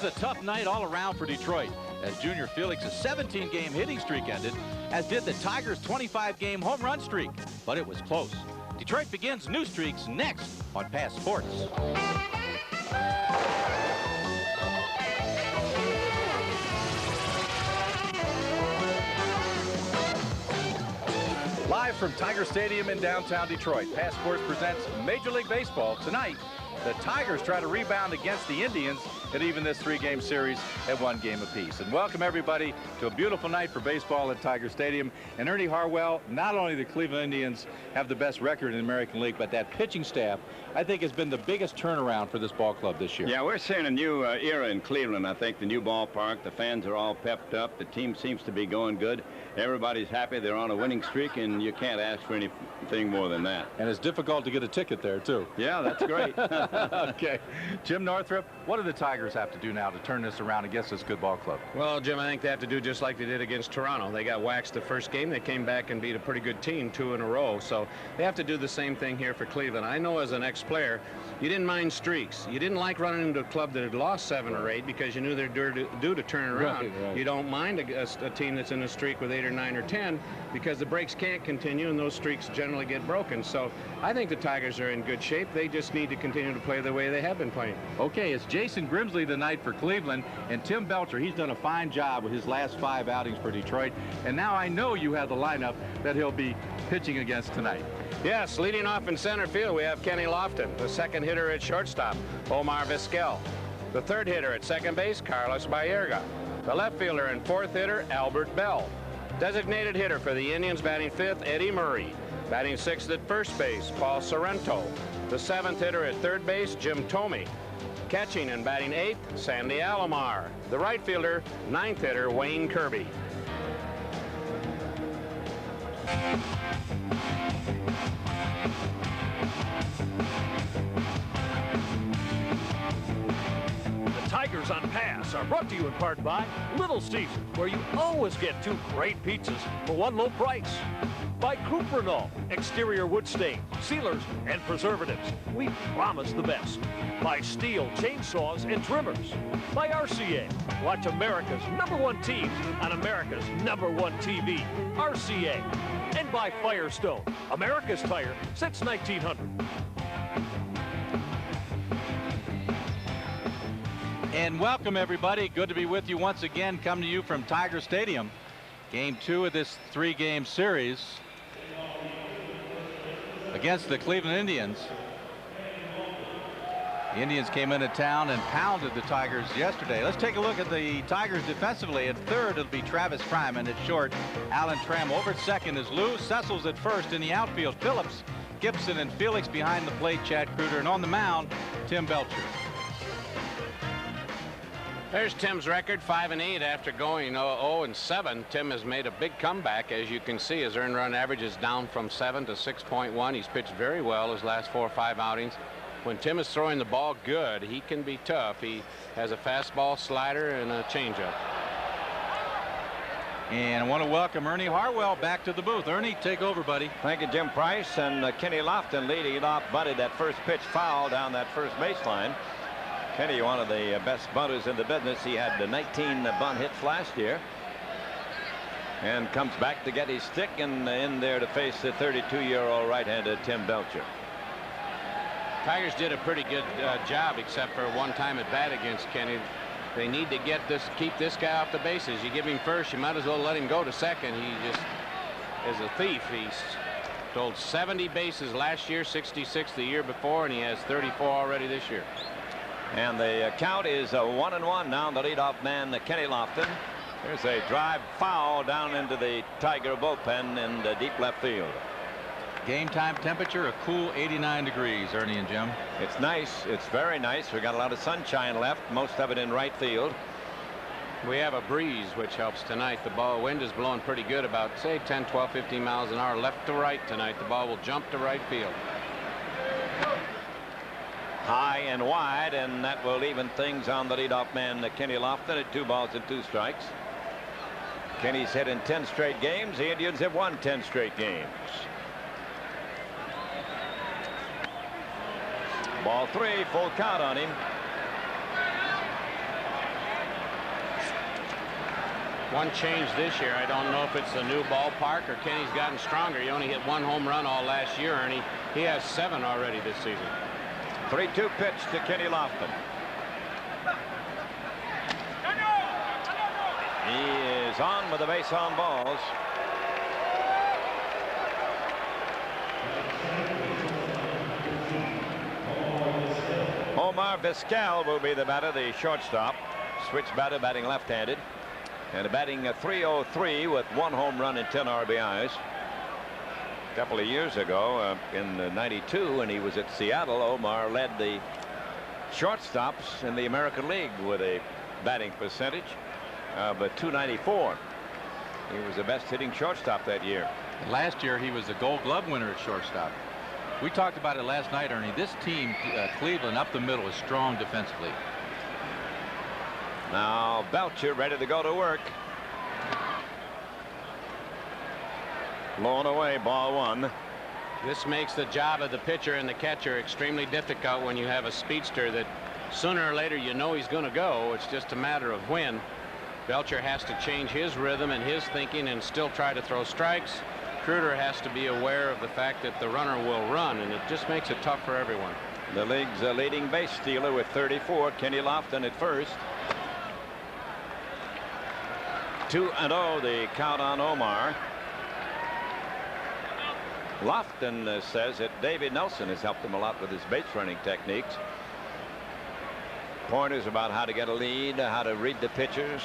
a tough night all around for Detroit, as Junior Felix's 17-game hitting streak ended, as did the Tigers' 25-game home run streak. But it was close. Detroit begins new streaks next on Pass Sports. Live from Tiger Stadium in downtown Detroit, Pass Sports presents Major League Baseball. Tonight, the Tigers try to rebound against the Indians and even this three-game series at 1 game apiece. And welcome everybody to a beautiful night for baseball at Tiger Stadium. And Ernie Harwell, not only the Cleveland Indians have the best record in the American League, but that pitching staff, I think, has been the biggest turnaround for this ball club this year. Yeah, we're seeing a new era in Cleveland. I think the new ballpark, the fans are all pepped up. The team seems to be going good. Everybody's happy. They're on a winning streak, and you can't ask for anything more than that. And it's difficult to get a ticket there, too. Yeah, that's great. Okay. Jim Northrup, what do the Tigers have to do now to turn this around against this good ball club? Well, Jim, I think they have to do just like they did against Toronto. They got waxed the first game. They came back and beat a pretty good team 2 in a row. So they have to do the same thing here for Cleveland. I know as an ex-player, you didn't mind streaks. You didn't like running into a club that had lost 7 or 8 because you knew they're due to turn around. Right. You don't mind a team that's in a streak with 8 or 9 or 10 because the breaks can't continue and those streaks generally get broken. So I think the Tigers are in good shape. They just need to continue to play the way they have been playing. Okay, it's Jason Grimsley tonight for Cleveland, and Tim Belcher, he's done a fine job with his last 5 outings for Detroit, and now I know you have the lineup that he'll be pitching against tonight. Yes, leading off in center field, we have Kenny Lofton. The second hitter at shortstop, Omar Vizquel. The third hitter at second base, Carlos Baerga. The left fielder and fourth hitter, Albert Bell. Designated hitter for the Indians, batting 5th, Eddie Murray. Batting 6th at first base, Paul Sorrento. The 7th hitter at third base, Jim Thome. Catching and batting 8th, Sandy Alomar. The right fielder, 9th hitter, Wayne Kirby. Tigers on Pass are brought to you in part by Little Caesars, where you always get 2 great pizzas for 1 low price. By Cuprinol, exterior wood stain, sealers, and preservatives. We promise the best. By Steel chainsaws and trimmers. By RCA, watch America's #1 teams on America's #1 TV, RCA. And by Firestone, America's tire since 1900. And welcome everybody. Good to be with you once again. Come to you from Tiger Stadium. Game 2 of this 3-game series against the Cleveland Indians. The Indians came into town and pounded the Tigers yesterday. Let's take a look at the Tigers defensively. At third, it'll be Travis Fryman. At short, Alan Tramm. Over at second is Lou. Cecil's at first. In the outfield, Phillips, Gibson, and Felix behind the plate, Chad Kruger. And on the mound, Tim Belcher. There's Tim's record, 5-8 after going 0-7. Tim has made a big comeback. As you can see, his earned run average is down from 7 to 6.1. He's pitched very well his last 4 or 5 outings. When Tim is throwing the ball good, he can be tough. He has a fastball, slider, and a changeup. And I want to welcome Ernie Harwell back to the booth. Ernie, take over, buddy. Thank you, Jim Price. And Kenny Lofton leading it off, bunted that first pitch foul down that first baseline. Kenny, one of the best bunters in the business. He had 19 bunt hits last year. And comes back to get his stick and in there to face the 32-year-old right-hander Tim Belcher. Tigers did a pretty good job, except for one time at bat against Kenny. They need to keep this guy off the bases. You give him first, you might as well let him go to second. He just is a thief. He's stole 70 bases last year, 66 the year before, and he has 34 already this year. And the count is 1-1 now. The leadoff man, Kenny Lofton. There's a drive foul down into the Tiger bullpen in the deep left field. Game time temperature, a cool 89 degrees, Ernie and Jim. It's nice. It's very nice. We got a lot of sunshine left, most of it in right field. We have a breeze, which helps tonight. The wind is blowing pretty good, about, say, 10, 12, 15 miles an hour left to right tonight. The ball will jump to right field. High and wide, and that will even things on the leadoff man, Kenny Lofton, at 2 balls and 2 strikes. Kenny's hit in 10 straight games. The Indians have won 10 straight games. Ball 3, full count on him. One change this year. I don't know if it's the new ballpark or Kenny's gotten stronger. He only hit 1 home run all last year, and he has 7 already this season. 3-2 pitch to Kenny Lofton. He is on with the base on balls. Omar Vizquel will be the batter, the shortstop. Switch batter, batting left-handed. And batting a .303 with 1 home run and 10 RBIs. A couple of years ago in '92 when he was at Seattle, Omar led the shortstops in the American League with a batting percentage of .294. He was the best hitting shortstop that year. Last year he was the Gold Glove winner at shortstop. We talked about it last night, Ernie. This team, Cleveland, up the middle, is strong defensively. Now Belcher ready to go to work. Blown away, ball 1. This makes the job of the pitcher and the catcher extremely difficult when you have a speedster that sooner or later you know he's going to go. It's just a matter of when. Belcher has to change his rhythm and his thinking and still try to throw strikes. Kruder has to be aware of the fact that the runner will run, and it just makes it tough for everyone. The league's leading base stealer with 34, Kenny Lofton at first. 2-0 the count on Omar. Lofton says that David Nelson has helped him a lot with his base running techniques. Pointers about how to get a lead, how to read the pitchers.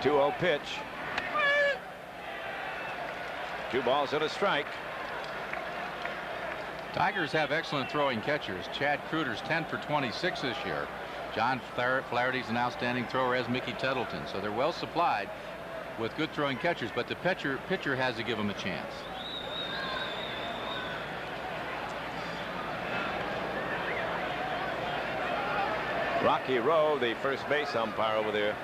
2-0 pitch. 2 balls and a strike. Tigers have excellent throwing catchers. Chad Kruder's 10 for 26 this year. John Flaherty's an outstanding thrower, as Mickey Tettleton. So they're well supplied with good throwing catchers, but the pitcher has to give them a chance. Rocky Rowe, the first base umpire over there.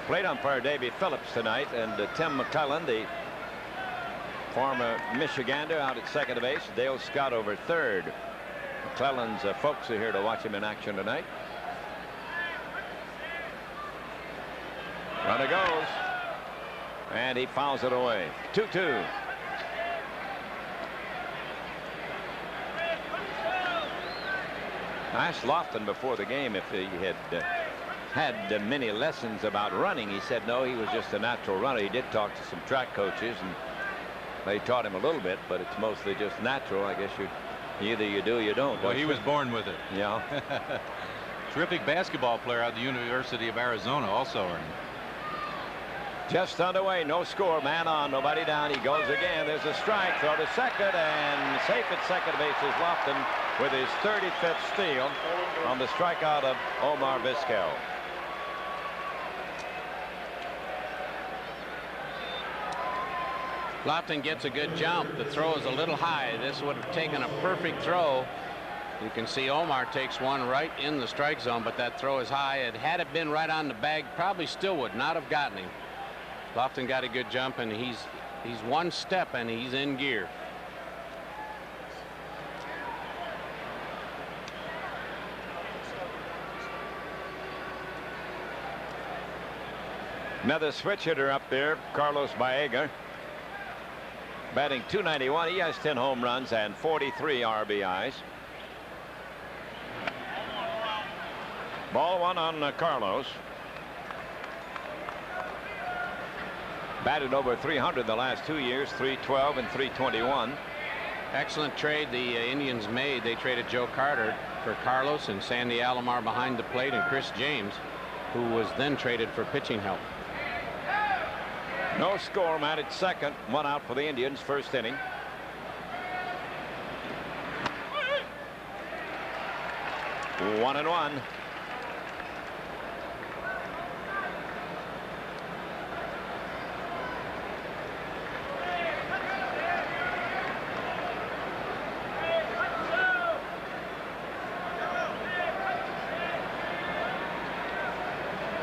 Plate umpire Davey Phillips tonight, and Tim McClellan, the former Michigander, out at second base. Dale Scott over third. McClellan's folks are here to watch him in action tonight. Runner goes, and he fouls it away. 2-2. I asked Lofton before the game if he had many lessons about running. He said no, he was just a natural runner. He did talk to some track coaches, and they taught him a little bit, but it's mostly just natural. I guess either you do or you don't. Well, he was born with it. Yeah. Terrific basketball player out of the University of Arizona also, Ernie. Just underway, no score, man on, nobody down. He goes again. There's a strike, throw to second, and safe at second base is Lofton with his 35th steal on the strikeout of Omar Vizquel. Lofton gets a good jump. The throw is a little high. This would have taken a perfect throw. You can see Omar takes one right in the strike zone, but that throw is high. And had it been right on the bag, probably still would not have gotten him. Lofton got a good jump, and he's one step and he's in gear. Another switch hitter up there, Carlos Baega, batting .291. He has 10 home runs and 43 RBIs. Ball 1 on Carlos. Batted over 300 the last 2 years, 312 and 321. Excellent trade the Indians made. They traded Joe Carter for Carlos and Sandy Alomar behind the plate, and Chris James, who was then traded for pitching help. No score, man at second. 1 out for the Indians, first inning. One and one.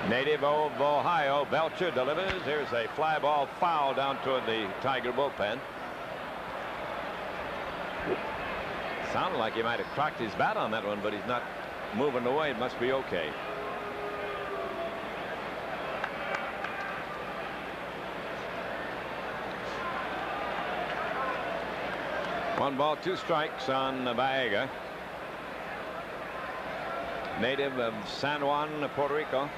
Native of Ohio, Belcher delivers. Here's a fly ball foul down toward the Tiger bullpen. Sounded like he might have cracked his bat on that one, but he's not moving away. It must be okay. 1 ball, 2 strikes on Baega. Native of San Juan, Puerto Rico.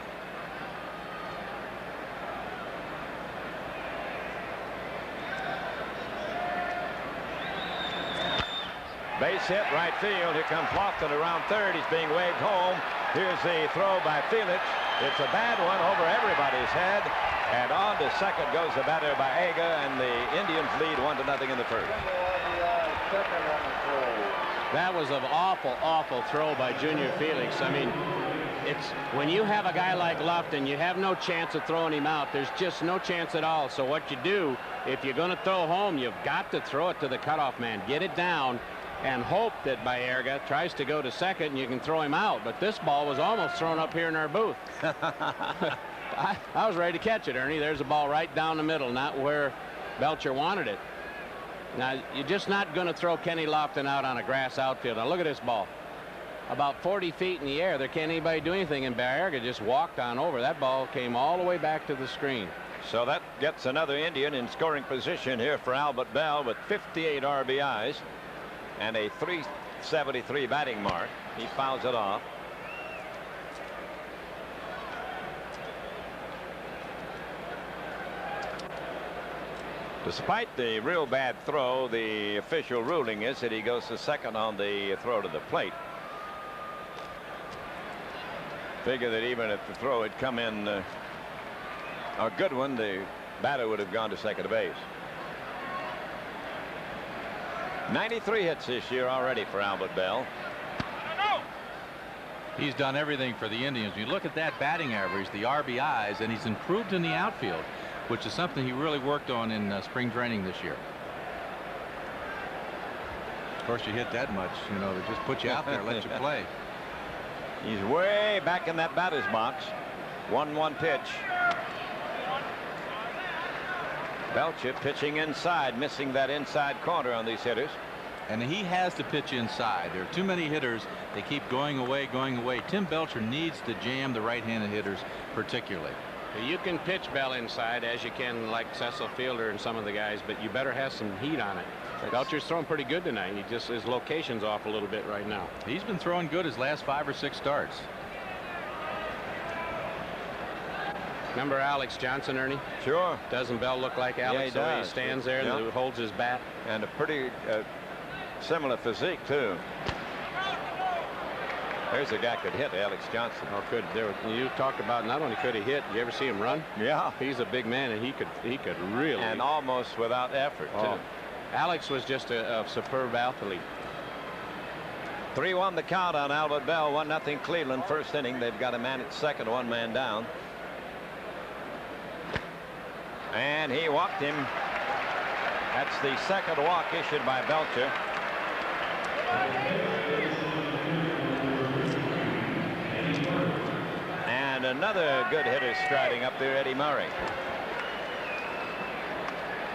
Base hit right field. Here comes Lofton around third. He's being waved home. Here's the throw by Felix. It's a bad one over everybody's head. And on to second goes the batter by Baega, and the Indians lead 1-0 in the first. That was an awful throw by Junior Felix. I mean, it's when you have a guy like Lofton, you have no chance of throwing him out. There's just no chance at all. So what you do, if you're going to throw home, you've got to throw it to the cutoff man. Get it down and hope that Baerga tries to go to second and you can throw him out. But this ball was almost thrown up here in our booth. I was ready to catch it, Ernie. There's a ball right down the middle, not where Belcher wanted it. Now, you're just not going to throw Kenny Lofton out on a grass outfield. Now, look at this ball. About 40 feet in the air. There can't anybody do anything, and Baerga just walked on over. That ball came all the way back to the screen. So that gets another Indian in scoring position here for Albert Bell with 58 RBIs and a .373 batting mark. He fouls it off. Despite the real bad throw, the official ruling is that he goes to second on the throw to the plate. Figure that even if the throw had come in a good one, the batter would have gone to second base. 93 hits this year already for Albert Bell. He's done everything for the Indians. You look at that batting average, the RBIs, and he's improved in the outfield, which is something he really worked on in spring training this year. Of course, you hit that much, you know, they just put you out there, let you play. He's way back in that batter's box. 1-1 pitch. Belcher pitching inside, missing that inside corner on these hitters. And he has to pitch inside. There are too many hitters. They keep going away, going away. Tim Belcher needs to jam the right-handed hitters particularly. You can pitch Bell inside as you can like Cecil Fielder and some of the guys, but you better have some heat on it. Belcher's throwing pretty good tonight. His location's off a little bit right now. He's been throwing good his last 5 or 6 starts. Remember Alex Johnson, Ernie? Sure. Doesn't Bell look like Alex? Yeah, he the way does. he stands there and holds his bat. And a pretty similar physique too. There's a guy could hit, Alex Johnson. Oh, good. You talked about not only could he hit, you ever see him run? Yeah. He's a big man, and he could really. And almost without effort too. Alex was just a superb athlete. 3-1 the count on Albert Bell. 1-0 Cleveland. First inning. They've got a man at second, 1 man down. And he walked him. That's the second walk issued by Belcher. And another good hitter striding up there, Eddie Murray.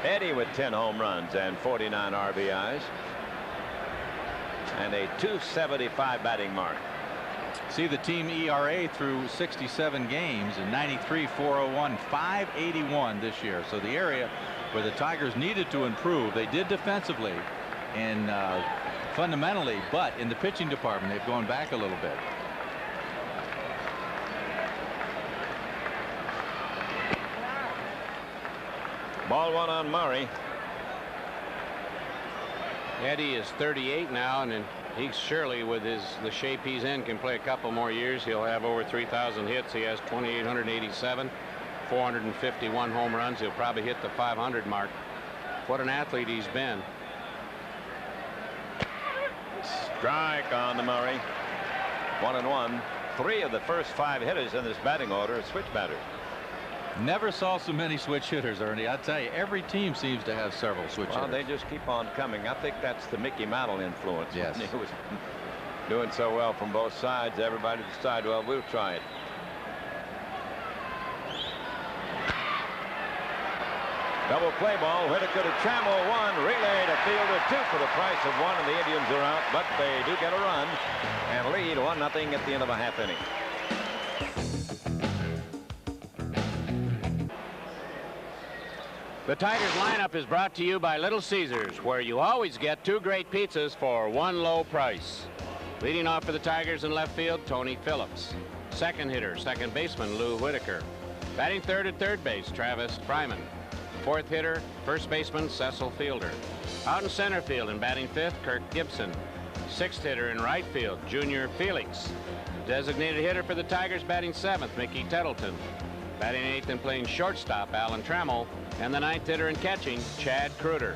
Eddie with 10 home runs and 49 RBIs. And a .275 batting mark. See the team ERA through 67 games in 93, 401, 581 this year. So the area where the Tigers needed to improve, they did defensively and fundamentally, but in the pitching department, they've gone back a little bit. Ball 1 on Murray. Eddie is 38 now, and he surely, with the shape he's in, can play a couple more years. He'll have over 3,000 hits. He has 2,887, 451 home runs. He'll probably hit the 500 mark. What an athlete he's been. Strike on the Murray. 1-1. 3 of the first 5 hitters in this batting order are switch batters. Never saw so many switch hitters, Ernie. I tell you, every team seems to have several switch hitters. Well, they just keep on coming. I think that's the Mickey Mantle influence. Yes. He was doing so well from both sides. Everybody decided, well, we'll try it. Double play ball. Whitaker to Trammell, 1. Relay to Fielder, 2 for the price of 1, and the Indians are out, but they do get a run and lead 1-0 at the end of a half inning. The Tigers lineup is brought to you by Little Caesars, where you always get 2 great pizzas for 1 low price. Leading off for the Tigers in left field, Tony Phillips. Second hitter, second baseman Lou Whitaker. Batting third at third base, Travis Fryman. Fourth hitter, first baseman Cecil Fielder. Out in center field and batting fifth, Kirk Gibson. Sixth hitter in right field, Junior Felix. Designated hitter for the Tigers, batting seventh, Mickey Tettleton. Batting eighth and playing shortstop, Alan Trammell. And the ninth hitter in catching, Chad Kruder.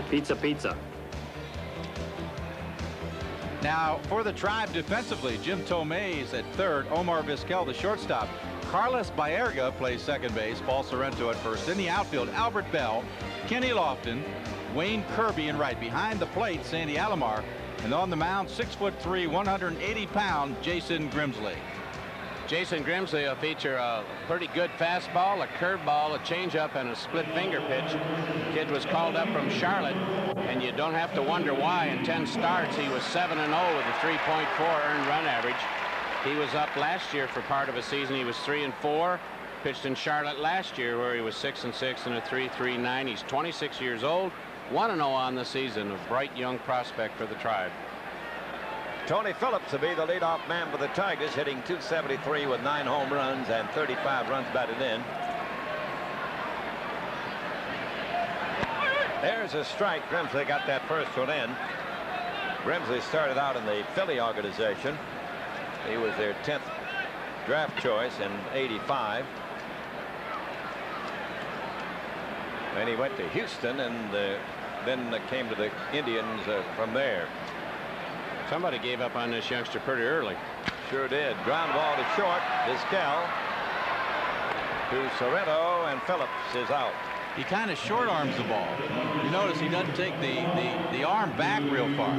Pizza, pizza. Now, for the Tribe defensively, Jim Tomei is at third, Omar Vizquel, the shortstop. Carlos Baerga plays second base, Paul Sorrento at first. In the outfield, Albert Bell, Kenny Lofton, Wayne Kirby in right. Behind the plate, Sandy Alomar. And on the mound, 6'3", 180-pound Jason Grimsley. Jason Grimsley will feature a pretty good fastball, a curveball, a changeup, and a split finger pitch. Kid was called up from Charlotte, and you don't have to wonder why. In 10 starts, he was 7-0 with a 3.4 earned run average. He was up last year for part of a season. He was 3-4. Pitched in Charlotte last year, where he was 6-6 and a 3.39. He's 26 years old. 1-0 on the season, a bright young prospect for the Tribe. Tony Phillips will be the leadoff man for the Tigers, hitting .273 with 9 home runs and 35 runs batted in. There's a strike. Grimsley got that first one in. Grimsley started out in the Philly organization. He was their 10th draft choice in '85. And he went to Houston and then came to the Indians from there. Somebody gave up on this youngster pretty early. Sure did. Ground ball to short. Vizquel to Sorrento, and Phillips is out. He kind of short arms the ball. You notice he doesn't take the arm back real far.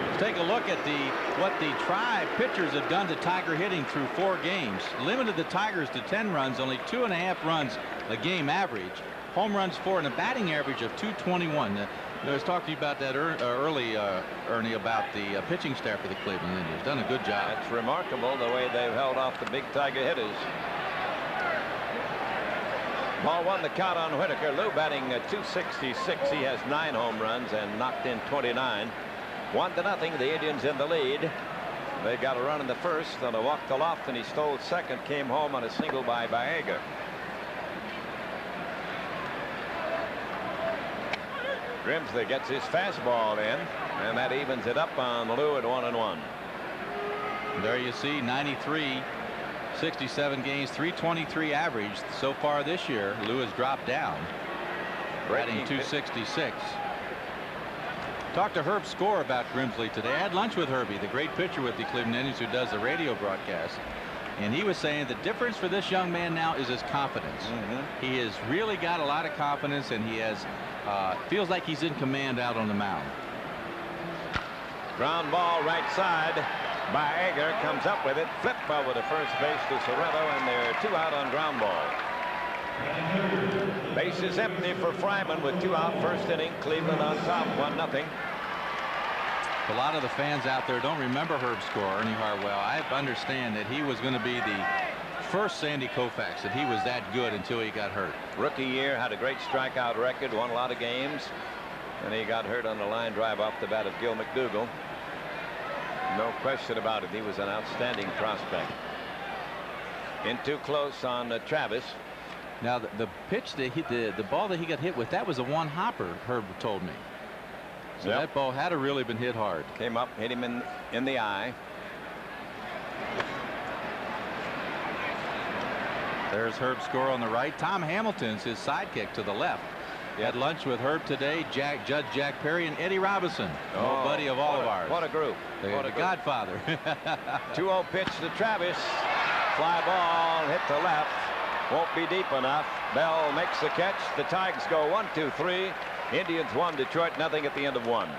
Let's take a look at what the Tribe pitchers have done to Tiger hitting through 4 games. Limited the Tigers to 10 runs, only 2.5 runs a game average. Home runs 4 and a batting average of .221. I was talking to you about that early, Ernie, about the pitching staff for the Cleveland Indians. Done a good job. It's remarkable the way they've held off the big Tiger hitters. Ball 1 the count on Whitaker. Lou batting .266. He has 9 home runs and knocked in 29. 1-0. The Indians in the lead. They got a run in the first on a walk to Lofton. He stole second. Came home on a single by Baerga. Grimsley gets his fastball in, and that evens it up on Lou at 1-1. There you see 93, 67 games, 323 average so far this year. Lou has dropped down, batting .266. Talked to Herb Score about Grimsley today. I had lunch with Herbie, the great pitcher with the Cleveland Indians who does the radio broadcast. And he was saying the difference for this young man now is his confidence. He has really got a lot of confidence, and he has feels like he's in command out on the mound. Ground ball right side. Baerga comes up with it. Flip over to first base to Sorrento, and they're 2 out on ground ball. Base is empty for Fryman with 2 out. First inning. Cleveland on top, 1-0. A lot of the fans out there don't remember Herb Score, Ernie Harwell. I understand that he was going to be the first Sandy Koufax, that he was that good until he got hurt. Rookie year, had a great strikeout record, won a lot of games, and he got hurt on the line drive off the bat of Gil McDougall. No question about it. He was an outstanding prospect. In too close on Travis. Now the pitch that the ball that he got hit with, that was a one-hopper, Herb told me. So that ball had to really been hit hard. Came up, hit him in the eye. There's Herb Score on the right. Tom Hamilton's his sidekick to the left. Had lunch with Herb today. Judge Jack Perry and Eddie Robinson, an old buddy of all of ours. What a group. The Godfather. 2-0 pitch to Travis. Fly ball hit the left. Won't be deep enough. Bell makes the catch. The Tigers go 1-2-3. Indians 1, Detroit nothing at the end of 1.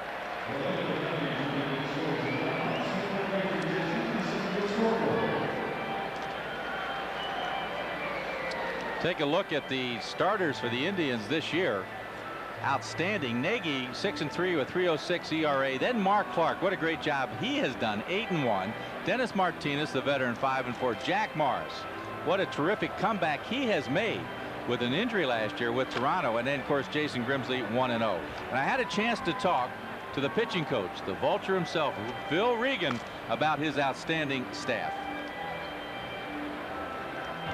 Take a look at the starters for the Indians this year. outstanding. Nagy 6-3 with 3.06 ERA. Then Mark Clark, what a great job he has done, 8-1. Dennis Martinez, the veteran, 5-4. Jack Morris, what a terrific comeback he has made with an injury last year with Toronto. And then of course Jason Grimsley, 1-0. And I had a chance to talk to the pitching coach, the vulture himself, Phil Regan, about his outstanding staff.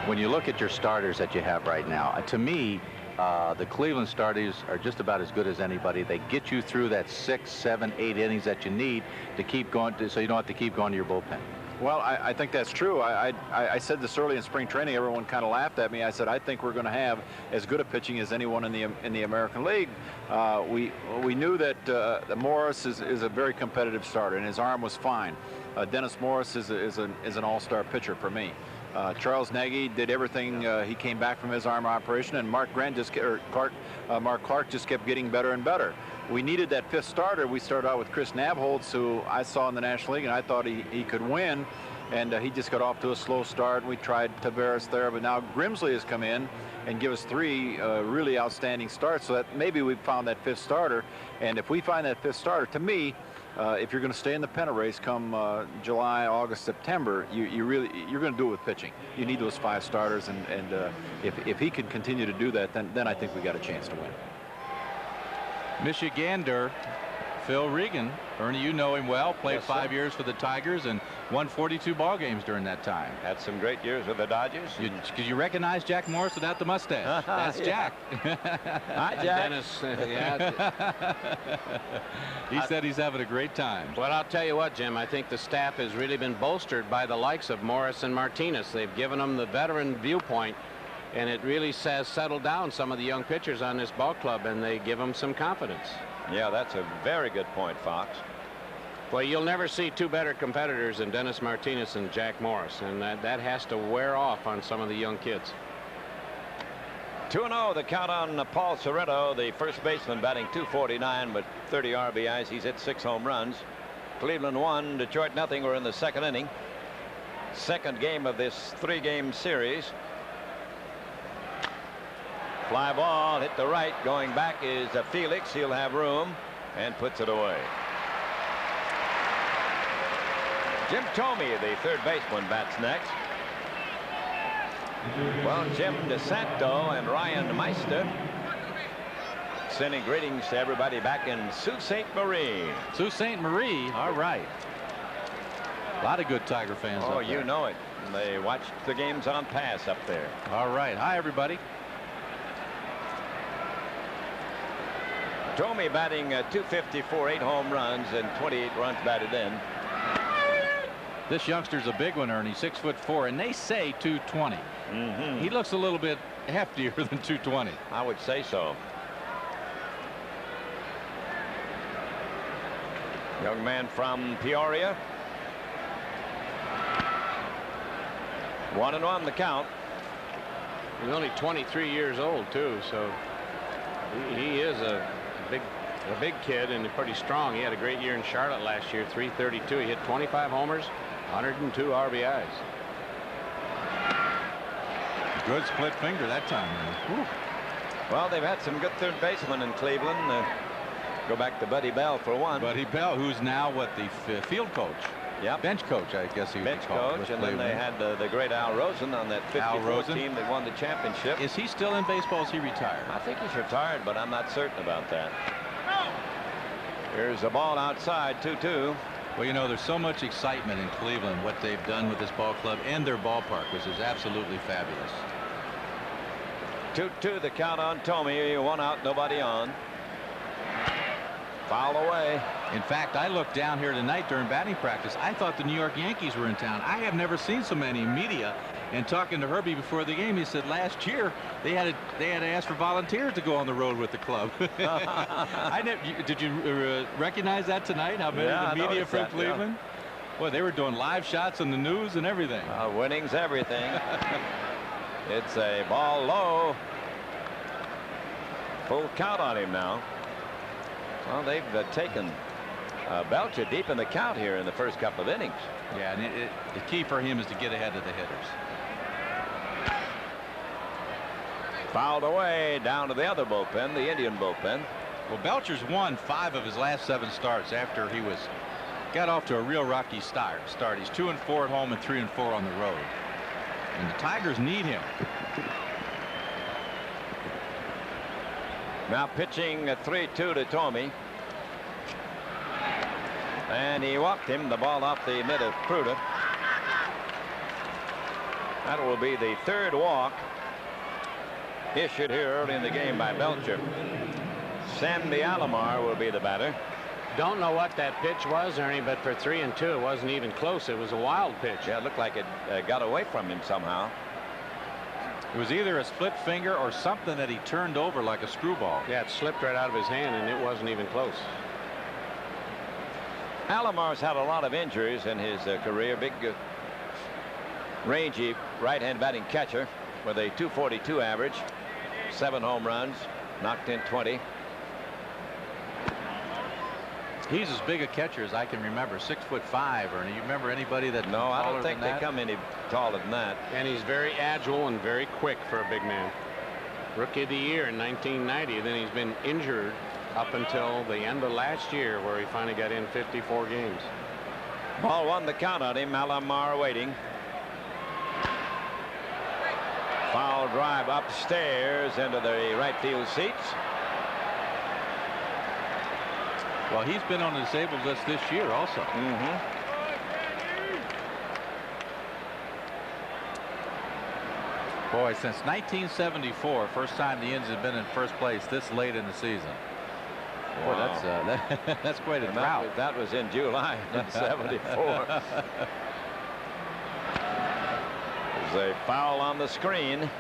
When you look at your starters that you have right now, to me, the Cleveland starters are just about as good as anybody. They get you through that 6, 7, 8 innings that you need to keep going, so you don't have to keep going to your bullpen. Well, I think that's true. I said this early in spring training. Everyone kind of laughed at me. I said I think we're going to have as good a pitching as anyone in the American League. We knew that Morris is a very competitive starter, and his arm was fine. Dennis Morris is an all-star pitcher for me. Charles Nagy did everything. He came back from his arm operation, and Mark Clark just kept getting better and better. We needed that fifth starter. We started out with Chris Nabholz, who I saw in the National League, and I thought he could win, and he just got off to a slow start. We tried Taveras there, but now Grimsley has come in and give us 3 really outstanding starts, so that maybe we've found that fifth starter. And if we find that fifth starter, to me, if you're going to stay in the pennant race come July, August, September, you're going to do it with pitching. You need those 5 starters, and if he can continue to do that, then I think we got a chance to win. Michigander Phil Regan. Ernie, you know him well. Played Yes, 5 sir. years for the Tigers and won 42 ball games during that time. Had some great years with the Dodgers. Could you recognize Jack Morris without the mustache? That's Jack. Hi, Jack. Dennis, yeah. He said he's having a great time. Well, I'll tell you what, Jim, I think the staff has really been bolstered by the likes of Morris and Martinez. They've given them the veteran viewpoint, and it really has settled down some of the young pitchers on this ball club, and they give them some confidence. Yeah, that's a very good point, Fox. Well, you'll never see 2 better competitors than Dennis Martinez and Jack Morris, and that has to wear off on some of the young kids. 2-0, the count on Paul Sorrento, the first baseman, batting .249 with 30 RBIs. He's hit 6 home runs. Cleveland 1, Detroit nothing. We're in the second inning. Second game of this 3-game series. Fly ball hit the right. Going back is Felix. He'll have room and puts it away. Jim Thome, the third baseman, bats next. Well, Jim DeSanto and Ryan Meister sending greetings to everybody back in Sault Ste. Marie. Sault Ste. Marie, all right. A lot of good Tiger fans up there. You know it. They watch the games on pass up there. All right. Hi, everybody. Thome batting .254, 8 home runs and 28 runs batted in. This youngster's a big one, Ernie, 6'4", and they say 220. He looks a little bit heftier than 220. I would say so. Young man from Peoria. 1-1 the count. He's only 23 years old, too, so he is a big kid and pretty strong. He had a great year in Charlotte last year, .332. He hit 25 homers, 102 RBIs. Good split finger that time. Well, they've had some good third basemen in Cleveland. Go back to Buddy Bell for one. Buddy Bell, who's now what, the field coach? Yep. Bench coach, I guess he was Bench called. coach, and then they had the great Al Rosen on that 54 team that won the championship. Is he still in baseball? Is he retired? I think he's retired, but I'm not certain about that. Here's a ball outside, 2-2. Well, you know, there's so much excitement in Cleveland, what they've done with this ball club and their ballpark, which is absolutely fabulous. 2-2 the count on Thome. 1 out, nobody on. Foul away. In fact, I looked down here tonight during batting practice. I thought the New York Yankees were in town. I have never seen so many media. And talking to Herbie before the game, he said last year they had to ask for volunteers to go on the road with the club. Did you recognize that tonight? How many of the media from Cleveland? Yeah. Boy, they were doing live shots on the news and everything. Winning's everything. It's a ball low. Full count on him now. Well, they've taken Belcher deep in the count here in the first couple of innings. Yeah, and the key for him is to get ahead of the hitters. Fouled away down to the other bullpen, the Indian bullpen. Well, Belcher's won 5 of his last 7 starts after he got off to a real rocky start. He's 2-4 at home and 3-4 on the road. And the Tigers need him. Now pitching at 3-2 to Tomey. And he walked him. The ball off the mitt of Pruda. That will be the 3rd walk issued here early in the game by Belcher. Sandy Alomar will be the batter. Don't know what that pitch was, Ernie, but for 3-2, it wasn't even close. It was a wild pitch. Yeah, it looked like it got away from him somehow. It was either a split finger or something that he turned over like a screwball. Yeah, it slipped right out of his hand, and it wasn't even close. Alomar's had a lot of injuries in his career. Big, rangy right-hand batting catcher with a .242 average, 7 home runs, knocked in 20. He's as big a catcher as I can remember. 6'5", Ernie. You remember anybody that? No, I don't think they come any taller than that. And he's very agile and very quick for a big man. Rookie of the year in 1990. Then he's been injured up until the end of last year, where he finally got in 54 games. Ball 1 the count on him. Alomar waiting. Foul drive upstairs into the right field seats. Well, he's been on the disabled list this year also. Boy, since 1974, first time the Indians have been in first place this late in the season. Boy, Wow. that's quite a And drought. that was in July of '74. There's a foul on the screen.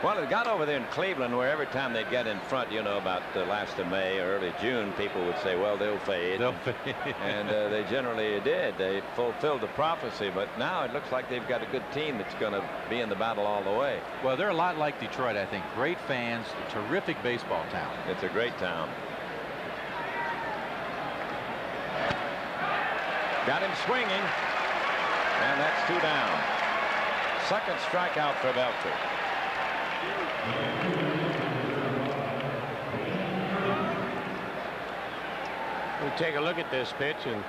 Well, it got over there in Cleveland, where every time they'd get in front, you know, about the last of May or early June, people would say, well, they'll fade. They'll fade. And they generally did. They fulfilled the prophecy. But now it looks like they've got a good team that's going to be in the battle all the way. Well, they're a lot like Detroit, I think. Great fans, terrific baseball town. It's a great town. Got him swinging. And that's 2 down. Second strikeout for Belcher. We take a look at this pitch, and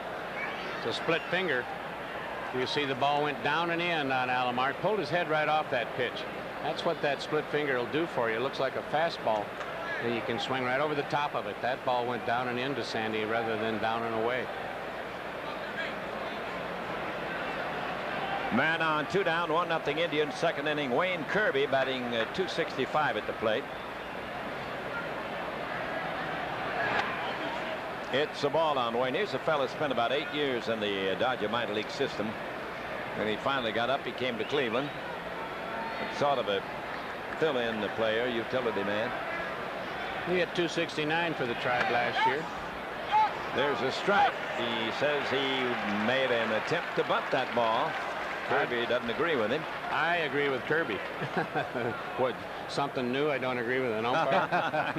it's a split finger. You see the ball went down and in on Alomar. Pulled his head right off that pitch. That's what that split finger will do for you. It looks like a fastball, and you can swing right over the top of it. That ball went down and into Sandy rather than down and away. Man on, 2 down, 1-0 Indians. Second inning. Wayne Kirby batting .265 at the plate. It's a ball on Wayne. Here's a fella spent about 8 years in the Dodger minor league system. And he finally got up. He came to Cleveland. It's sort of a fill-in player, utility man. He had .269 for the Tribe last year. There's a strike. He says he made an attempt to bunt that ball. Kirby doesn't agree with him. I agree with Kirby. What, something new? I don't agree with an umpire.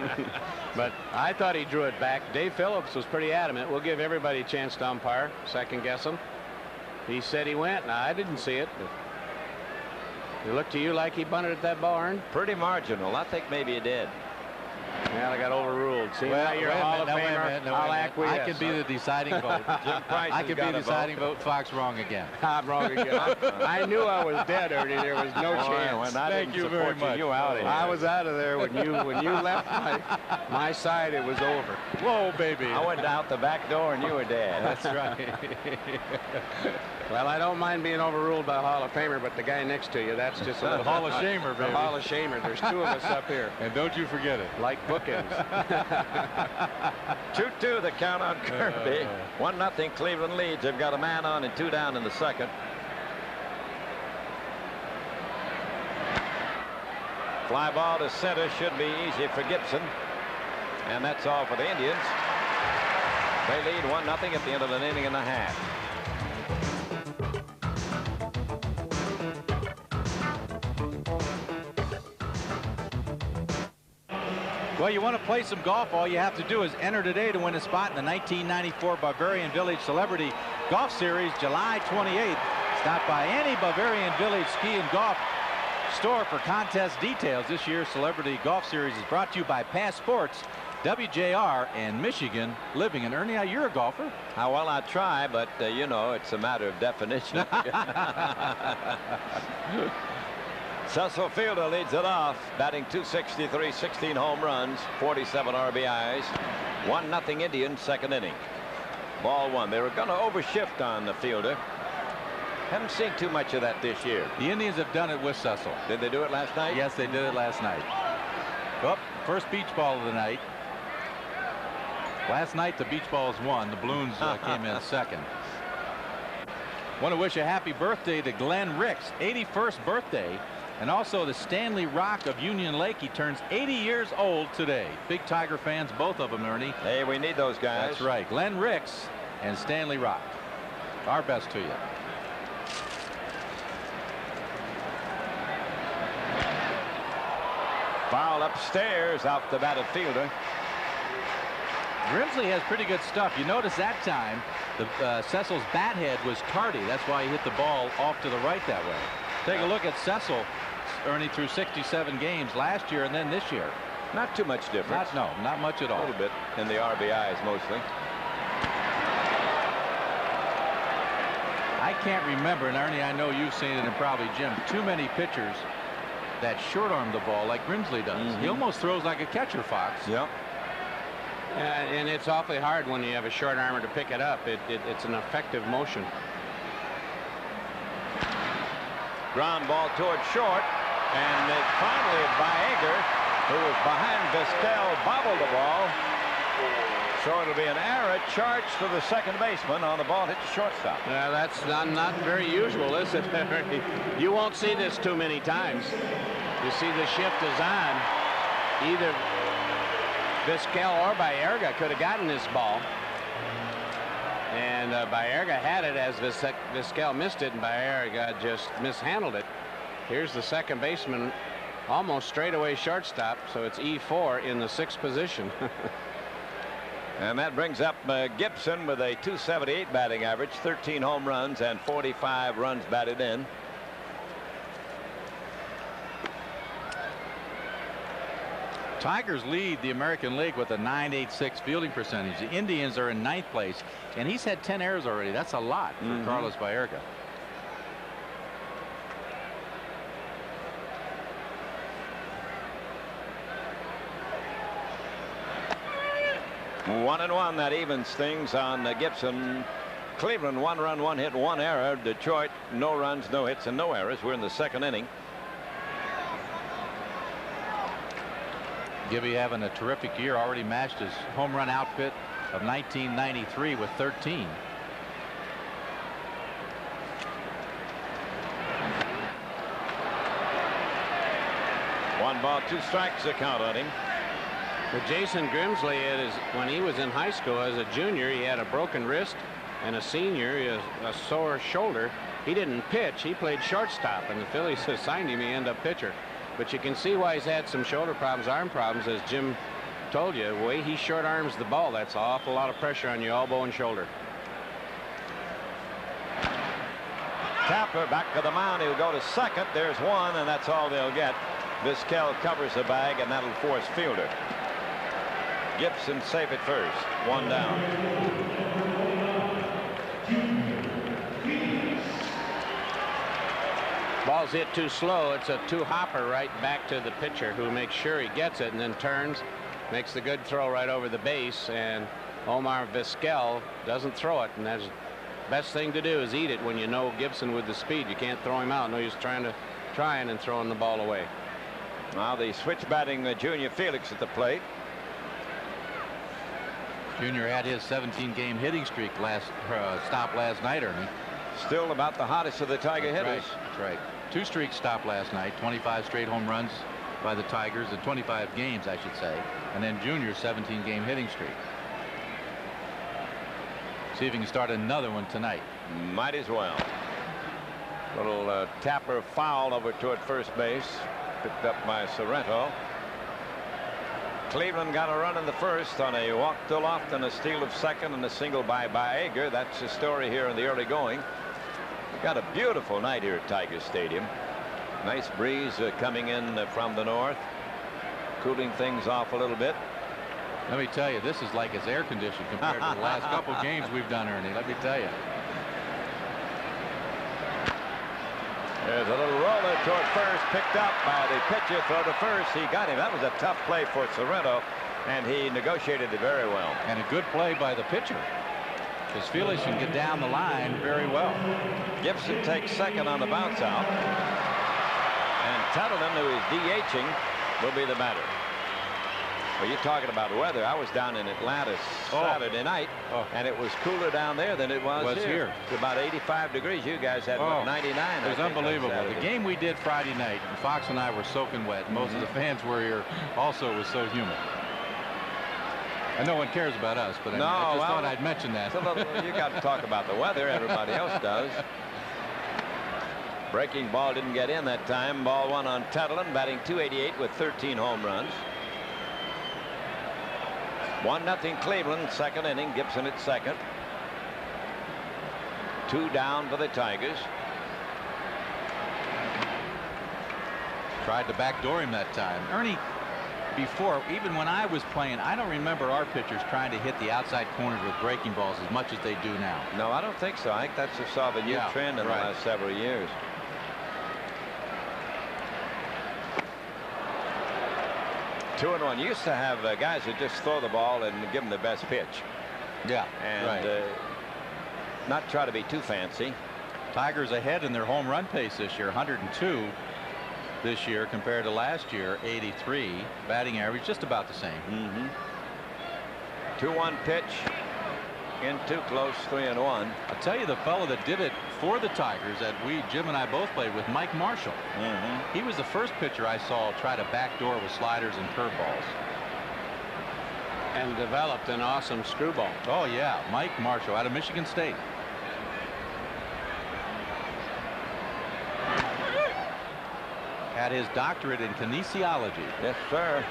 But I thought he drew it back. Dave Phillips was pretty adamant. We'll give everybody a chance to umpire, second guess him. He said he went. Now, I didn't see it. But it looked to you like he bunted at that ball, Ern? Pretty marginal. I think maybe he did. Well, I got overruled. See, now you're a Hall of Famer. I'll acquiesce. I can be the deciding vote. Jim Price I can be the deciding vote. vote. Fox wrong again. I'm wrong again. I knew I was dead, Ernie. There was no chance. Thank you very much. You out of here. I was out of there when you left my side. It was over. Whoa, baby. I went out the back door and you were dead. That's right. Well, I don't mind being overruled by a Hall of Famer, but the guy next to you, that's just a little Hall of Shamer, baby. The Hall of Shamer. There's 2 of us up here. And don't you forget it. Like bookends. 2-2 the count on Kirby. 1-0 Cleveland leads. They've got a man on and 2 down in the second. Fly ball to center should be easy for Gibson. And that's all for the Indians. They lead 1-0 at the end of an inning and a half. Well, you want to play some golf, all you have to do is enter today to win a spot in the 1994 Bavarian Village Celebrity Golf Series, July 28th. Stop by any Bavarian Village Ski and Golf store for contest details. This year's Celebrity Golf Series is brought to you by Pass Sports, WJR and Michigan living in. Ernie, you're a golfer. Well, I try, but you know, it's a matter of definition. Cecil Fielder leads it off, batting .263, 16 home runs, 47 RBIs, 1-0 Indians, second inning. Ball one. They were going to overshift on the Fielder. Haven't seen too much of that this year. The Indians have done it with Cecil. Did they do it last night? Yes, they did it last night. Oh, first beach ball of the night. Last night the beach balls won. The balloons came in second. Want to wish a happy birthday to Glenn Ricks, 81st birthday, and also the Stanley Rock of Union Lake. He turns 80 years old today. Big Tiger fans, both of them, Ernie. Hey, we need those guys. That's right. Glenn Ricks and Stanley Rock. Our best to you. Foul upstairs off the batted fielder. Grimsley has pretty good stuff. You notice that time Cecil's bat head was tardy. That's why he hit the ball off to the right that way. Take a look at Cecil, Ernie, through 67 games last year and then this year. Not too much difference. Not much at all. A little bit in the RBIs mostly. I can't remember, and Ernie, I know you've seen it, and probably Jim, too many pitchers that short arm the ball like Grimsley does. He almost throws like a catcher, Fox. Yep. And it's awfully hard when you have a short armor to pick it up. It's an effective motion. Ground ball towards short, and finally Baeger, who was behind Vizquel, bobbled the ball. So it'll be an error charged for the second baseman on the ball hit to shortstop. That's not very usual, is it? You won't see this too many times. You see the shift is on. Either Vizquel or Baerga could have gotten this ball. And Baerga had it as Vizquel missed it, and Baerga just mishandled it. Here's the second baseman, almost straightaway shortstop, so it's E4 in the sixth position. And that brings up Gibson with a .278 batting average, 13 home runs and 45 runs batted in. Tigers lead the American League with a .986 fielding percentage. The Indians are in 9th place, and he's had 10 errors already. That's a lot for Carlos Baerga. One and one, that evens things on Gibson. Cleveland 1 run, 1 hit, 1 error. Detroit no runs, no hits, and no errors. We're in the second inning. Gibby having a terrific year, already matched his home run outfit of 1993 with 13. One ball, 2 strikes, the count on him. But Jason Grimsley, when he was in high school as a junior, he had a broken wrist, and a senior, a sore shoulder. He didn't pitch. He played shortstop, and the Phillies assigned him. He ended up pitcher. But you can see why he's had some shoulder problems, arm problems, as Jim told you. The way he short arms the ball, that's an awful lot of pressure on your elbow and shoulder. Tapper back to the mound. He'll go to second. There's one, and that's all they'll get. Vizquel covers the bag, and that'll force Fielder. Gibson safe at first. 1 down. Ball's hit too slow. It's a 2-hopper right back to the pitcher, who makes sure he gets it and then turns, makes the good throw right over the base, and Omar Vizquel doesn't throw it, and that's the best thing to do is eat it when you know Gibson with the speed. You can't throw him out. No use trying and throwing the ball away. Now the switch batting Junior Felix at the plate. Junior had his 17-game hitting streak stop last night, Ernie. Still about the hottest of the Tiger hitters. That's right. 2 streaks stopped last night. 25 straight home runs by the Tigers, and 25 games, I should say. And then Junior's 17-game hitting streak. See if he can start another one tonight. Might as well. Little Tapper foul over toward first base. Picked up by Sorrento. Cleveland got a run in the first on a walk to left and a steal of second and a single by Baeger. That's the story here in the early going. We've got a beautiful night here at Tiger Stadium. Nice breeze coming in from the north, cooling things off a little bit. Let me tell you, this is like it's air conditioned compared to the last couple games we've done, Ernie. Let me tell you. There's a little roller toward first, picked up by the pitcher. Throw to first. He got him. That was a tough play for Sorrento, and he negotiated it very well. And a good play by the pitcher, because Felix can get down the line very well. Gibson takes second on the bounce out, and Tettleman, who is DHing, will be the batter. Well, you're talking about weather. I was down in Atlanta Saturday night, and it was cooler down there than it was here. It's about 85 degrees. You guys had what, 99. It was unbelievable. The game we did Friday night, Fox and I were soaking wet. Most of the fans were here. Also, it was so humid. And no one cares about us, but I just thought I'd mention that. You got to talk about the weather. Everybody else does. Breaking ball didn't get in that time. Ball one on Tettleman, batting .288 with 13 home runs. 1-0 Cleveland, second inning. Gibson at second. 2 down for the Tigers. Tried to backdoor him that time. Ernie, before, even when I was playing, I don't remember our pitchers trying to hit the outside corners with breaking balls as much as they do now. No, I don't think so. I think that's a sort of a new trend in the last several years. Two and one. Used to have guys who just throw the ball and give them the best pitch. Yeah, and not try to be too fancy. Tigers ahead in their home run pace this year, 102 this year compared to last year, 83. Batting average just about the same. 2-1 pitch. In too close, 3-1. I'll tell you, the fellow that did it for the Tigers that Jim and I both played with, Mike Marshall. He was the first pitcher I saw try to backdoor with sliders and curveballs. And developed an awesome screwball. Oh, yeah. Mike Marshall out of Michigan State. Had his doctorate in kinesiology. Yes, sir.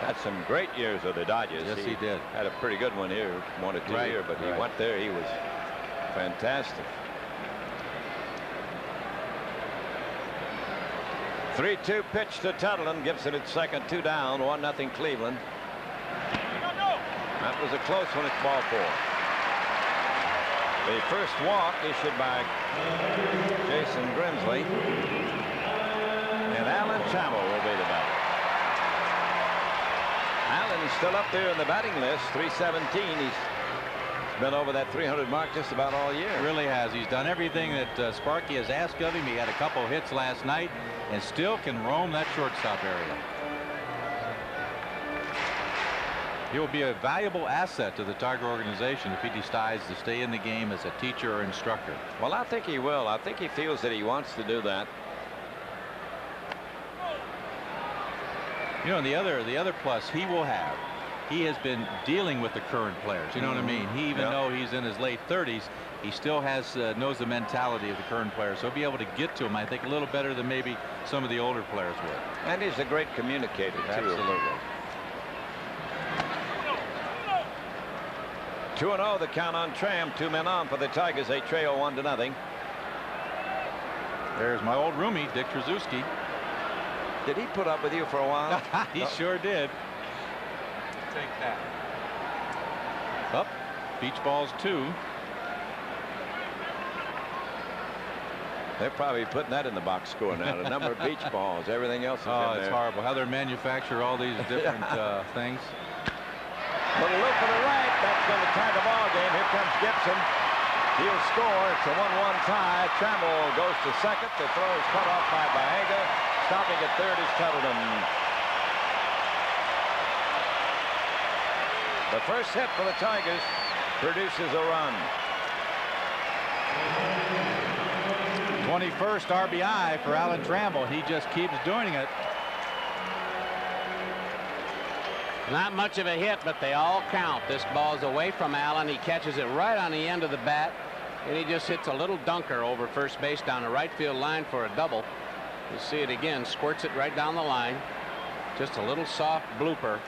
Had some great years with the Dodgers. Yes, he did. Had a pretty good one here, 1 or 2 years, but he went there. He was fantastic. 3-2 pitch to Tettleman. Gibson at second, 2 down, 1-0 Cleveland. That was a close one. It's ball 4. The first walk issued by Jason Grimsley, and Alan Trammell will be the batter. Allen's still up there in the batting list, 317. He's been over that 300 mark just about all year. Really has. He's done everything that Sparky has asked of him. He had a couple hits last night and still can roam that shortstop area. He will be a valuable asset to the Tiger organization if he decides to stay in the game as a teacher or instructor. Well, I think he will. I think he feels that he wants to do that. You know, and the other plus he will have, he has been dealing with the current players. You know what I mean? He, even though he's in his late 30s, he still has knows the mentality of the current players. So he'll be able to get to them, I think, a little better than maybe some of the older players would. And he's a great communicator, too. Absolutely. 2-0 the count on Tram. 2 men on for the Tigers. They trail 1-0. There's my old roomie, Dick Trzaskowski. Did he put up with you for a while? He sure did. Take that. Up. Beach balls 2. They're probably putting that in the box score now. The number of beach balls. Everything else is in there. It's horrible how they manufacture all these different things. Little loop to the right. That's going to tie the ball game. Here comes Gibson. He'll score. It's a 1-1 tie. Trammell goes to second. The throw is cut off by Bahega. Stopping at third is Tettleman. The first hit for the Tigers produces a run. 21st RBI for Alan Trammell. He just keeps doing it. Not much of a hit, but they all count. This ball's away from Allen. He catches it right on the end of the bat, and he just hits a little dunker over first base down the right field line for a double. You see it again, squirts it right down the line. Just a little soft blooper.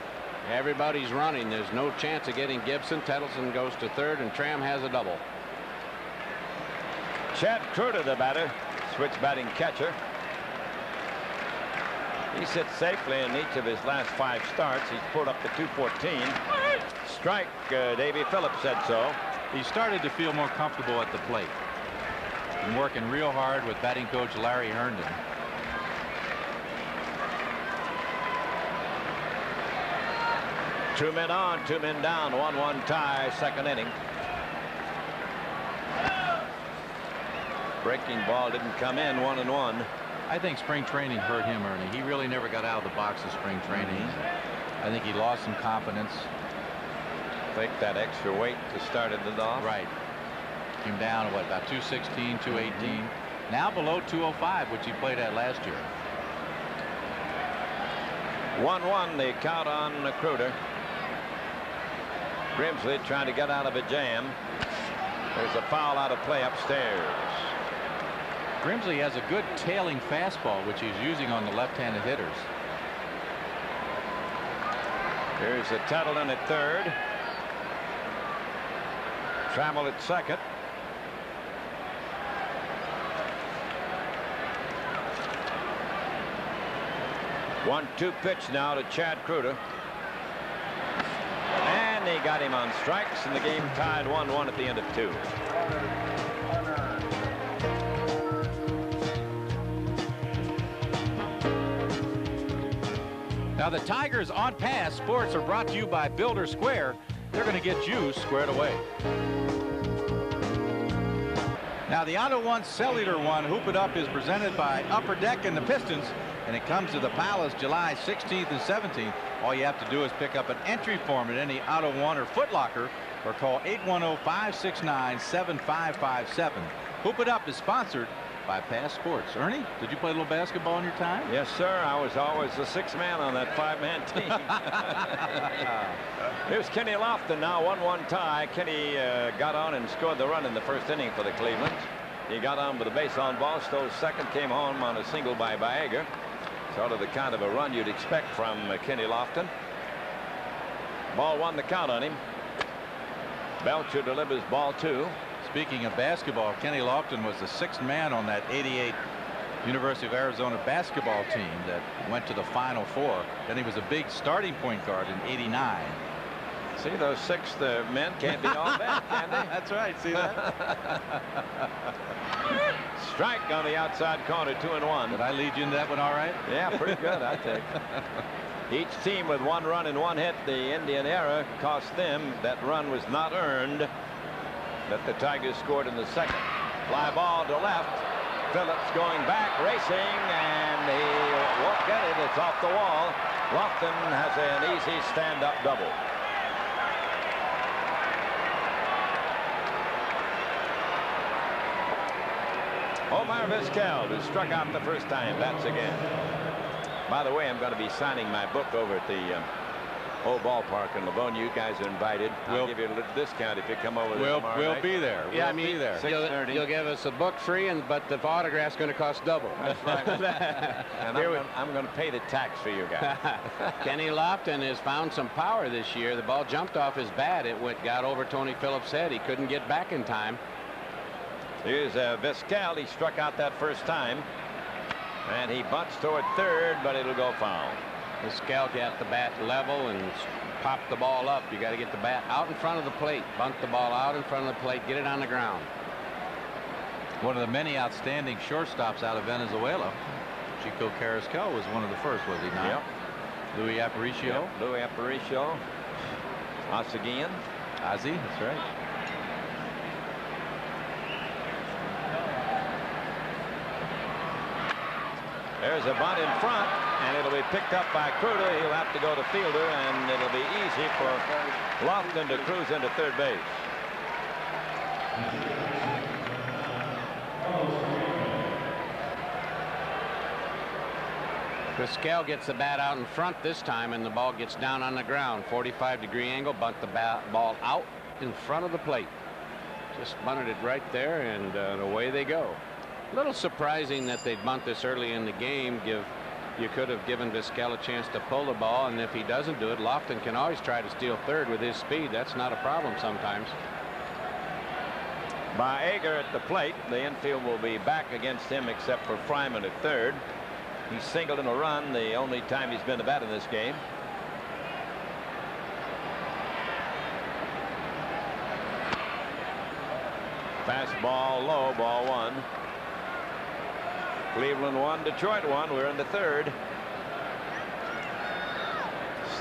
Everybody's running. There's no chance of getting Gibson. Tettleson goes to third, and Tram has a double. Chad Kruder, the batter, switch batting catcher. He sits safely in each of his last 5 starts. He's pulled up to 214. Strike. Davy Phillips said so. He started to feel more comfortable at the plate. Been working real hard with batting coach Larry Herndon. Two men on, 2 men down, 1-1 tie, second inning. Breaking ball didn't come in, 1-1. I think spring training hurt him, Ernie. He really never got out of the box of spring training. I think he lost some confidence. Take that extra weight to start it off. Right. Came down to what, about 216, 218. Now below 205, which he played at last year. 1-1 the count on Kruder. Grimsley trying to get out of a jam. There's a foul out of play upstairs. Grimsley has a good tailing fastball, which he's using on the left-handed hitters. Here's a Tettleton at third. Trammell at second. One-two pitch now to Chad Kruder. And they got him on strikes, and the game tied 1-1 at the end of 2. Now the Tigers on Pass Sports are brought to you by Builder Square. They're going to get you squared away. Now the Auto One Cellular One Hoop It Up is presented by Upper Deck and the Pistons, and it comes to the Palace July 16th and 17th. All you have to do is pick up an entry form at any Auto One or Foot Locker or call 810-569-7557. Hoop It Up is sponsored by Pass Sports. Ernie, did you play a little basketball in your time? Yes, sir. I was always the 6th man on that 5-man team. Here's Kenny Lofton now, 1-1 tie. Kenny got on and scored the run in the first inning for the Cleveland. He got on with a base on ball. Stowe second, came home on a single by Viager. Sort of the kind of a run you'd expect from Kenny Lofton. Ball 1 the count on him. Belcher delivers ball 2. Speaking of basketball, Kenny Lofton was the 6th man on that '88 University of Arizona basketball team that went to the Final Four. Then he was a big starting point guard in '89. See, those 6th men can't be all bad, can they? That's right. See that? Strike on the outside corner, 2-1. Did I lead you into that one all right? Yeah, pretty good, I think. Each team with 1 run and 1 hit. The Indian era cost them. That run was not earned. That the Tigers scored in the second. Fly ball to left. Phillips going back, racing, and he won't get it. It's off the wall. Lofton has an easy stand-up double. Omar Vizquel, who struck out the first time, bats again. By the way, I'm going to be signing my book over at the old ballpark in Livonia. You guys are invited. I'll give you a little discount if you come over there tomorrow We'll night. be there. Yeah, we'll be there. You'll give us a book free, but the autograph's going to cost double. That's right. And I'm going to pay the tax for you guys. Kenny Lofton has found some power this year. The ball jumped off his bat. It got over Tony Phillips' head. He couldn't get back in time. Here's Vizquel. He struck out that first time. And he bunts toward third, but it'll go foul. Vizquel got the bat level and popped the ball up. You got to get the bat out in front of the plate. Bunt the ball out in front of the plate. Get it on the ground. One of the many outstanding shortstops out of Venezuela. Chico Carrasquel was one of the first, was he not? Yep. Louis Aparicio. Yep. Louis Aparicio. Osagian. Ozzie, that's right. There's a bunt in front, and it'll be picked up by Kruder. He'll have to go to fielder, and it'll be easy for Lofton to cruise into third base. Vizquel gets the bat out in front this time, and the ball gets down on the ground. 45-degree angle, bunt the ball out in front of the plate. Just bunted it right there, and away they go. A little surprising that they'd bunt this early in the game. You could have given Vizquel a chance to pull the ball, and if he doesn't do it, Lofton can always try to steal third with his speed. That's not a problem sometimes. By Ager at the plate, the infield will be back against him except for Fryman at third. He singled in a run the only time he's been to bat in this game. Fastball low, ball one. Cleveland 1, Detroit 1. We're in the third.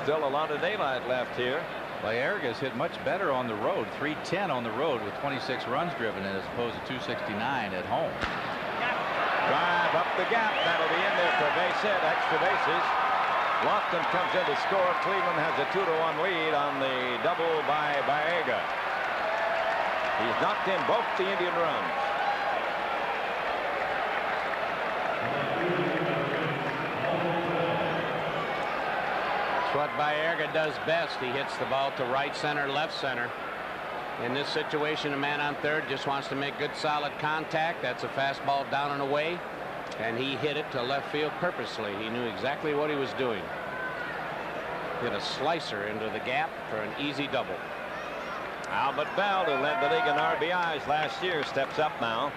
Still a lot of daylight left here. Baerga's hit much better on the road. 310 on the road with 26 runs driven as opposed to 269 at home. Drive up the gap. That'll be in there for a base hit. Extra bases. Lofton comes in to score. Cleveland has a 2-1 lead on the double by Baerga. He's knocked in both the Indian runs. It's what Baerga does best. He hits the ball to right center, left center. In this situation, a man on third just wants to make good solid contact. That's a fastball down and away, and he hit it to left field purposely. He knew exactly what he was doing. Hit a slicer into the gap for an easy double. Albert Bell, who led the league in RBIs last year, steps up now.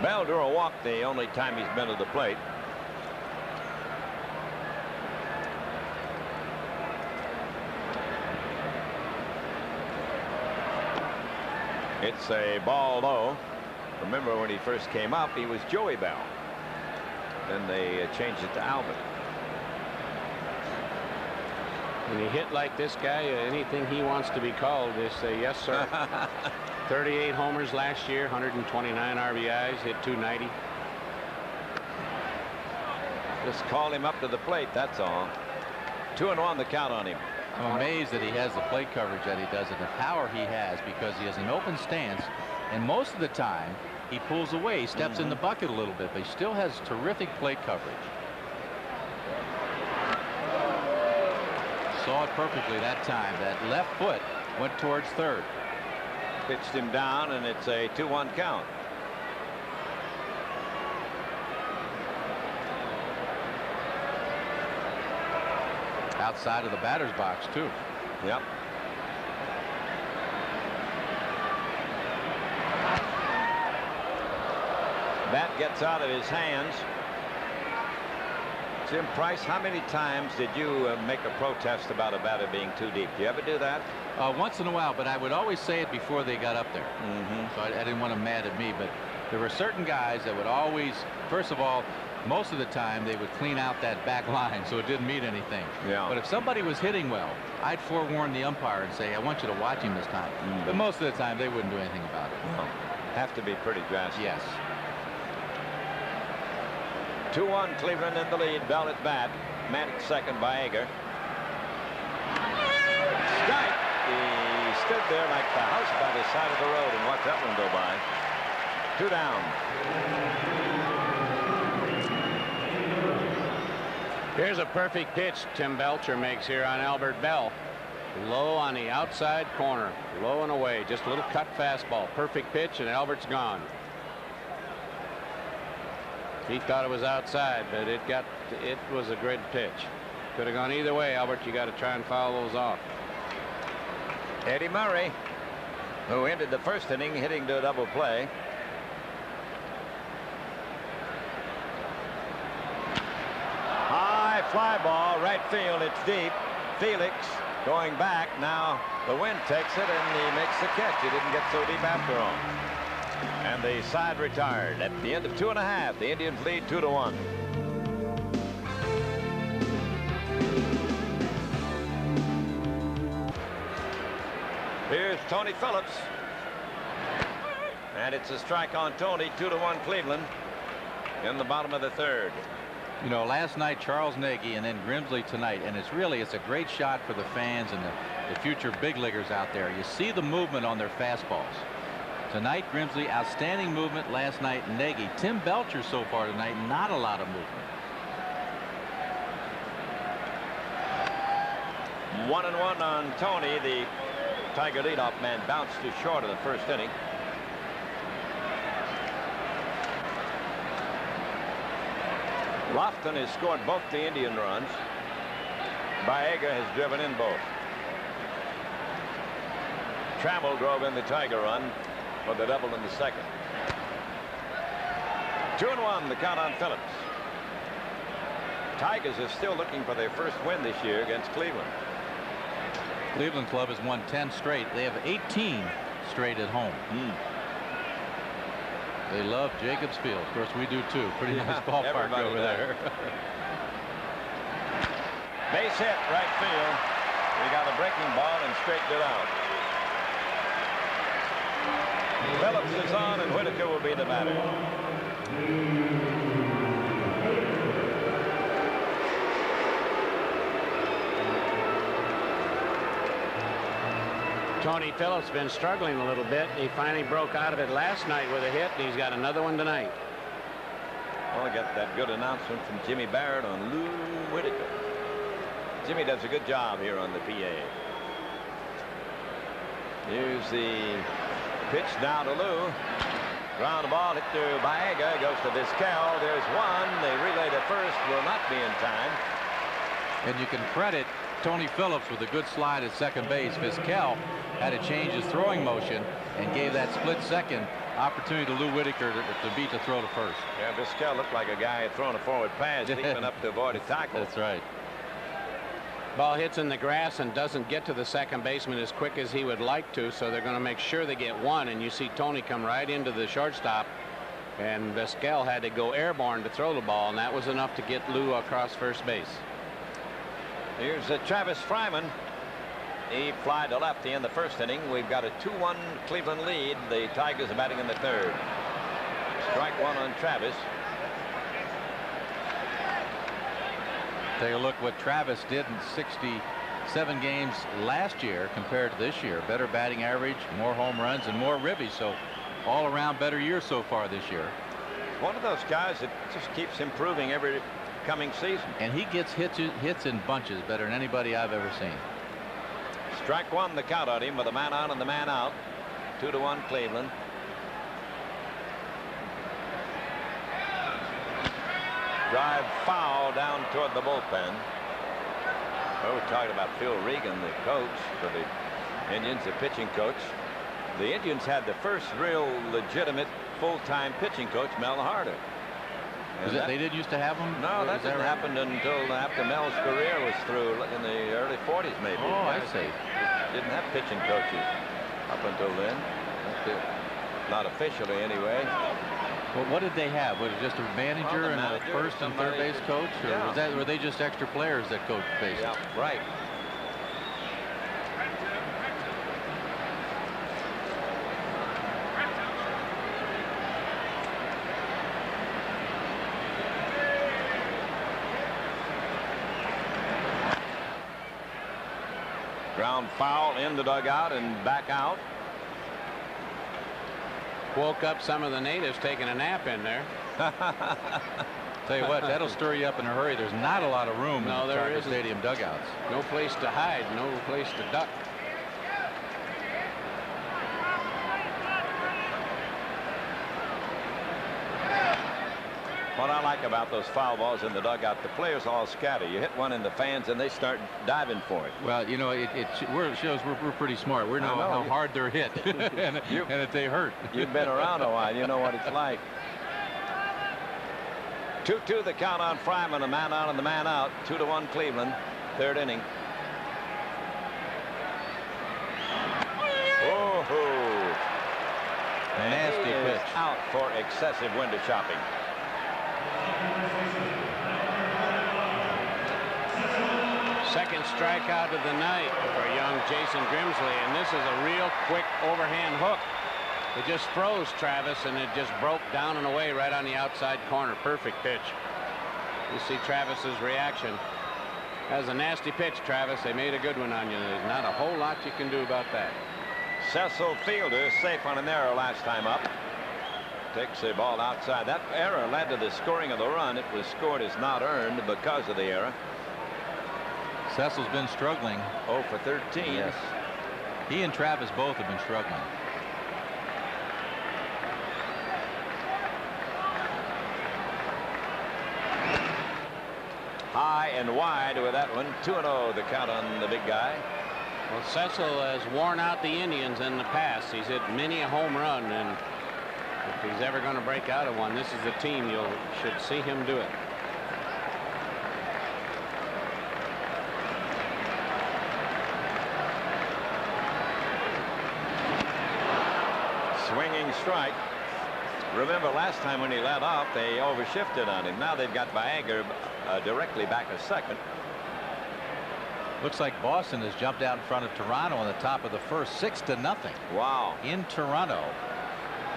Bell drew a walk the only time he's been to the plate. It's a ball low. Remember when he first came up, he was Joey Bell. Then they changed it to Albert. When you hit like this guy, anything he wants to be called, they say yes, sir. 38 homers last year, 129 RBIs, hit 290. Just call him up to the plate, that's all. 2-1 the count on him. I'm amazed that he has the plate coverage that he does and the power he has, because he has an open stance, and most of the time he pulls away, he steps in the bucket a little bit, but he still has terrific plate coverage. Saw it perfectly that time. That left foot went towards third. Pitched him down, and it's a 2-1 count. Outside of the batter's box, too. Yep. Bat gets out of his hands. Jim Price, how many times did you make a protest about a batter being too deep? Do you ever do that? Once in a while, but I would always say it before they got up there. So I didn't want them mad at me, but there were certain guys that would always, first of all, most of the time they would clean out that back line so it didn't mean anything. Yeah. But if somebody was hitting well, I'd forewarn the umpire and say, I want you to watch him this time. But most of the time they wouldn't do anything about it. No. Have to be pretty drastic. Yes. 2-1 Cleveland in the lead. Bell at bat. Manning second by Baerga. Strike. He stood there like the house by the side of the road and watched that one go by. 2 down. Here's a perfect pitch Tim Belcher makes here on Albert Bell. Low on the outside corner. Low and away. Just a little cut fastball. Perfect pitch, and Albert's gone. He thought it was outside, but it was a great pitch. Could have gone either way, Albert. You got to try and foul those off. Eddie Murray, who ended the first inning hitting to a double play. High fly ball, right field. It's deep. Felix going back. Now the wind takes it, and he makes the catch. He didn't get so deep after all. And the side retired at the end of 2.5. The Indians lead 2-1. Here's Tony Phillips. And it's a strike on Tony. 2-1 Cleveland in the bottom of the third. You know, last night Charles Nagy and then Grimsley tonight, and it's a great shot for the fans and the future big leaguers out there. You see the movement on their fastballs. Tonight, Grimsley, outstanding movement. Last night, Nagy. Tim Belcher so far tonight, not a lot of movement. 1-1 on Tony. The Tiger leadoff man bounced too short of the first inning. Lofton has scored both the Indian runs. Baerga has driven in both. Trammell drove in the Tiger run for the double in the second. 2-1 the count on Phillips. Tigers are still looking for their first win this year against Cleveland. Cleveland Club has won 10 straight. They have 18 straight at home. They love Jacobs Field. Of course, we do too. Pretty nice ballpark over there. Base hit, right field. We got a breaking ball and straightened it out. Phillips is on, and Whitaker will be the batter. Tony Phillips been struggling a little bit. He finally broke out of it last night with a hit, and he's got another one tonight. Well, I got that good announcement from Jimmy Barrett on Lou Whitaker. Jimmy does a good job here on the PA. Here's the pitch down to Lou. Ground ball hit to Baega, goes to Vizquel. There's one. They relay to first, will not be in time. And you can credit Tony Phillips with a good slide at second base. Vizquel had to change his throwing motion and gave that split-second opportunity to Lou Whitaker to beat the throw to first. Yeah, Vizquel looked like a guy had thrown a forward pass, leaping up to avoid a tackle. That's right. Ball hits in the grass and doesn't get to the second baseman as quick as he would like to, so they're going to make sure they get one. And you see Tony come right into the shortstop, and Vizquel had to go airborne to throw the ball, and that was enough to get Lou across first base. Here's Travis Fryman. He flied to lefty in the first inning. We've got a 2-1 Cleveland lead. The Tigers are batting in the third. Strike one on Travis. Take a look what Travis did in 67 games last year compared to this year. Better batting average, more home runs, and more ribbies. So all around better year so far this year. One of those guys that just keeps improving every coming season. And he gets hits in bunches better than anybody I've ever seen. Strike one the count on him with a man on and the man out. 2-1 Cleveland. Drive foul down toward the bullpen. Well, we're talking about Phil Regan, the coach for the Indians, the pitching coach. The Indians had the first real legitimate full-time pitching coach, Mel Harder. They didn't used to have him? No, that didn't happen until after Mel's career was through in the early 40s, maybe. Oh, I see. Didn't have pitching coaches up until then. Not officially, anyway. Well, what did they have? Was it just a manager and a first and third base coach? Or were they just extra players that coached bases? Yeah, right. Ground foul in the dugout and back out. Woke up some of the natives taking a nap in there. Tell you what, that'll stir you up in a hurry. There's not a lot of room in the Tiger Stadium dugouts. No place to hide, no place to duck. What I like about those foul balls in the dugout, the players all scatter. You hit one in the fans and they start diving for it. Well, you know, it shows we're pretty smart. We know how hard they're hit and that they hurt. You've been around a while. You know what it's like. 2-2 the count on Fryman. A man on and the man out. 2-1 Cleveland. Third inning. Oh, nasty pitch. Out for excessive window shopping. Second strikeout of the night for young Jason Grimsley, and this is a real quick overhand hook. It just froze Travis, and it just broke down and away right on the outside corner. Perfect pitch. You see Travis's reaction. That was a nasty pitch, Travis. They made a good one on you. There's not a whole lot you can do about that. Cecil Fielder safe on an error last time up. Takes the ball outside. That error led to the scoring of the run. It was scored as not earned because of the error. Cecil's been struggling. 0 for 13. Yes. He and Travis both have been struggling. High and wide with that one. 2-0 the count on the big guy. Well, Cecil has worn out the Indians in the past. He's hit many a home run, and If he's ever going to break out of one, this is the team you should see him do it. Swinging strike. Remember last time when he led off, they overshifted on him. Now they've got Viagra directly back a second. Looks like Boston has jumped out in front of Toronto on the top of the first, 6-0. Wow. In Toronto.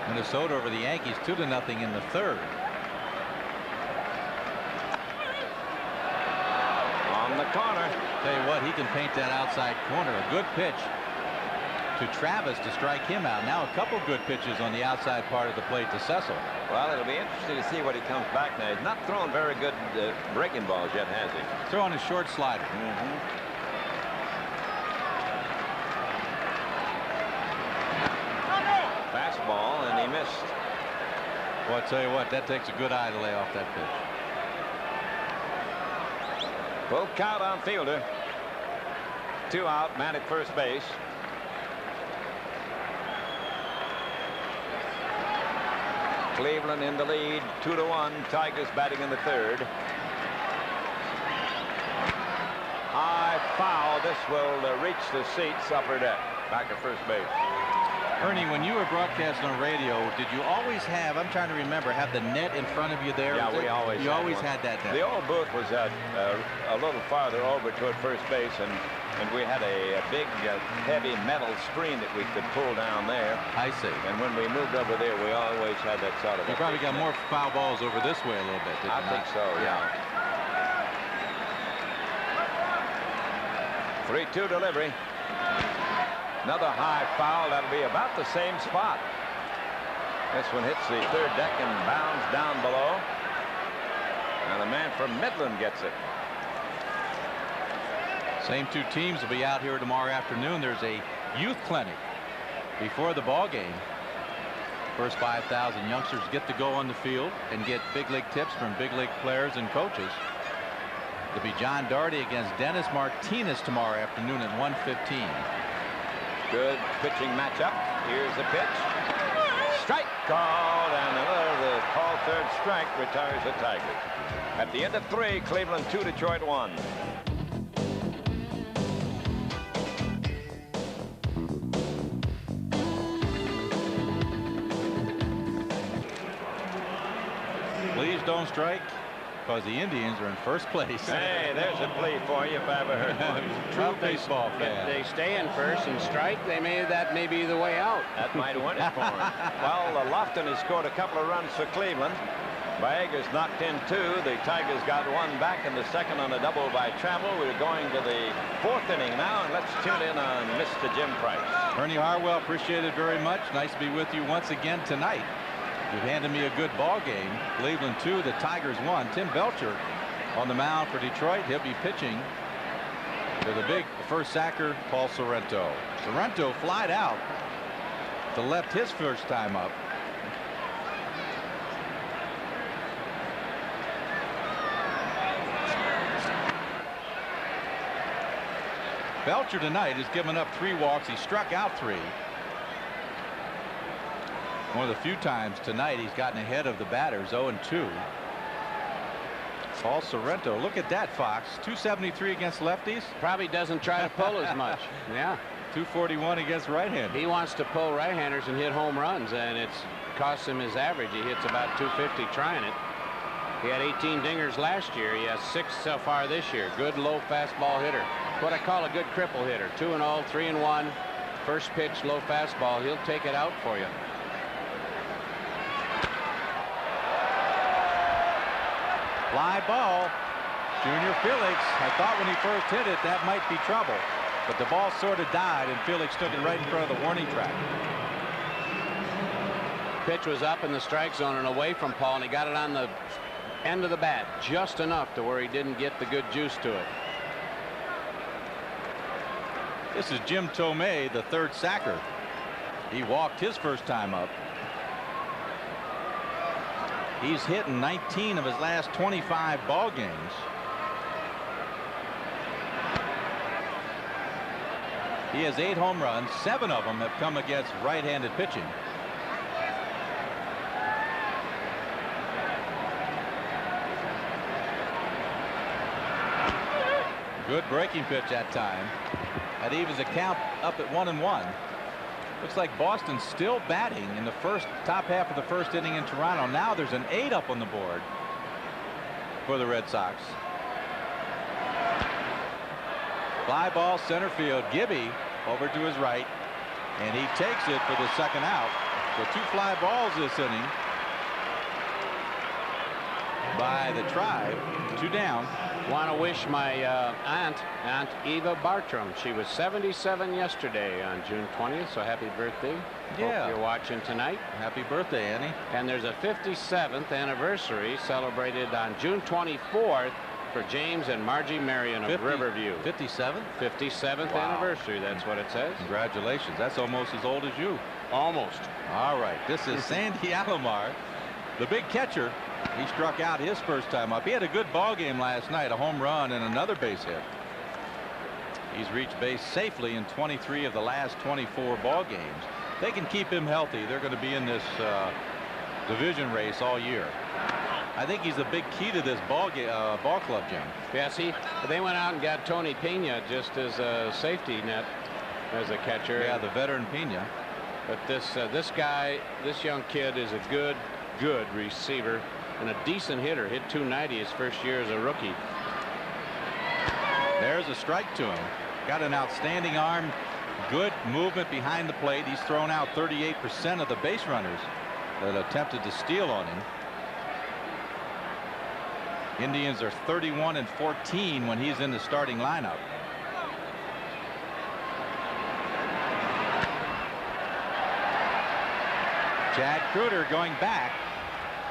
Minnesota over the Yankees 2-0 in the third. On the corner. Tell you what, he can paint that outside corner. A good pitch to Travis to strike him out. Now a couple good pitches on the outside part of the plate to Cecil. Well, it'll be interesting to see what he comes back now. He's not throwing very good breaking balls yet, has he? Throwing a short slider. Fastball, and he missed. Well, I tell you what, that takes a good eye to lay off that pitch. Full count on Fielder. 2 out, man at first base. Cleveland in the lead, 2-1. Tigers batting in the third. High foul. This will reach the seats, upper deck, back at first base. Ernie, when you were broadcasting on radio, did you always have, I'm trying to remember, have the net in front of you there? Yeah, we always You always had that net. The old booth was a little farther over toward first base, and we had a big, heavy metal screen that we could pull down there. I see. And when we moved over there, we always had that sort of. You probably got more foul balls over this way a little bit, did you I think so, yeah. 3-2 delivery. Another high foul. That'll be about the same spot. This one hits the third deck and bounds down below. And the man from Midland gets it. Same two teams will be out here tomorrow afternoon. There's a youth clinic before the ball game. First 5,000 youngsters get to go on the field and get big league tips from big league players and coaches. It'll be John Doherty against Dennis Martinez tomorrow afternoon at 1:15. Good pitching matchup. Here's the pitch. Strike called, and another call, third strike, retires the Tigers. At the end of 3, Cleveland 2, Detroit 1. Please don't strike, because the Indians are in first place. Hey, there's a plea for you if I ever heard one. True baseball fan. If they stay in first and strike, that may be the way out. That might win it for him. Well, Lofton has scored a couple of runs for Cleveland. Viagra's knocked in 2. The Tigers got one back in the second on a double by Trammell. We're going to the 4th inning now, and let's tune in on Mr. Jim Price. Ernie Harwell, appreciate it very much. Nice to be with you once again tonight. You've handed me a good ball game. Cleveland 2, the Tigers 1. Tim Belcher on the mound for Detroit. He'll be pitching to the big first sacker, Paul Sorrento. Sorrento flied out to left his first time up. Belcher tonight has given up 3 walks. He struck out 3. One of the few times tonight he's gotten ahead of the batters. 0-2. Paul Sorrento, look at that, Fox. 273 against lefties. Probably doesn't try to pull as much. Yeah. 241 against right-handers. He wants to pull right-handers and hit home runs, and it's cost him his average. He hits about 250 trying it. He had 18 dingers last year. He has 6 so far this year. Good low fastball hitter. What I call a good cripple hitter. 2-0, 3-1. First pitch, low fastball. He'll take it out for you. Fly ball. Junior Felix, I thought when he first hit it that might be trouble, but the ball sort of died and Felix took it right in front of the warning track. Pitch was up in the strike zone and away from Paul, and he got it on the end of the bat just enough to where he didn't get the good juice to it. This is Jim Tomei, the 3rd sacker. He walked his first time up. He's hit in 19 of his last 25 ball games. He has 8 home runs. 7 of them have come against right-handed pitching. Good breaking pitch that time. That evens the count up at 1-1. Looks like Boston's still batting in the top half of the first inning in Toronto. Now there's an 8 up on the board for the Red Sox. Fly ball center field. Gibby over to his right, and he takes it for the second out. So 2 fly balls this inning by the Tribe. 2 down. Want to wish my Aunt Eva Bartram. She was 77 yesterday on June 20th, so happy birthday. Yeah. Hope you're watching tonight. Happy birthday, Annie. And there's a 57th anniversary celebrated on June 24th for James and Margie Marion of Riverview. 57? 57th Wow. anniversary, that's what it says. Congratulations. That's almost as old as you. Almost. All right. This is Sandy Alomar, the big catcher. He struck out his first time up. He had a good ball game last night, a home run and another base hit. He's reached base safely in 23 of the last 24 ball games. They can keep him healthy. They're going to be in this division race all year. I think he's the big key to this ball club, Jim. Yes, they went out and got Tony Pena just as a safety net as a catcher. Yeah, the veteran Pena. But this guy, this young kid, is a good receiver and a decent hitter. Hit 290 his first year as a rookie. There's a strike to him. Got an outstanding arm. Good movement behind the plate. He's thrown out 38% of the base runners that attempted to steal on him. Indians are 31-14 when he's in the starting lineup. Chad Kruder going back,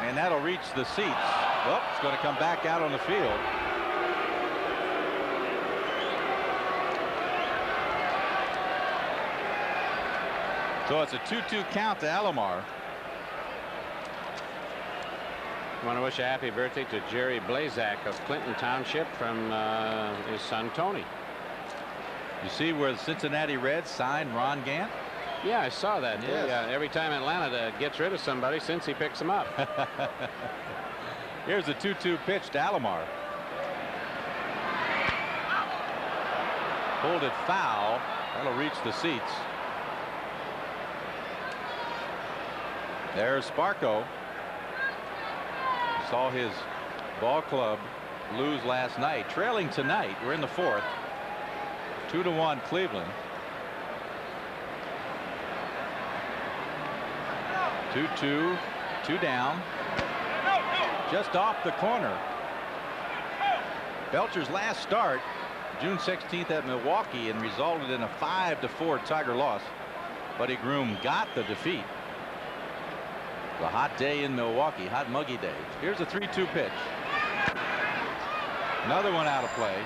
and that'll reach the seats. Well, it's going to come back out on the field. So it's a 2-2 count to Alomar. I want to wish a happy birthday to Jerry Blazak of Clinton Township from his son Tony. You see where the Cincinnati Reds signed Ron Gant? Yeah, I saw that. Yes. Every time Atlanta gets rid of somebody, since he picks them up. Here's a 2-2 pitch to Alomar. Pulled it foul. That'll reach the seats. There's Sparko. Saw his ball club lose last night. Trailing tonight. We're in the 4th. 2-1 Cleveland. 2-2. 2 down. Just off the corner. Belcher's last start June 16th at Milwaukee and resulted in a 5-4 Tiger loss. Buddy Groom got the defeat. The hot day in Milwaukee, hot muggy day. Here's a 3-2 pitch. Another one out of play.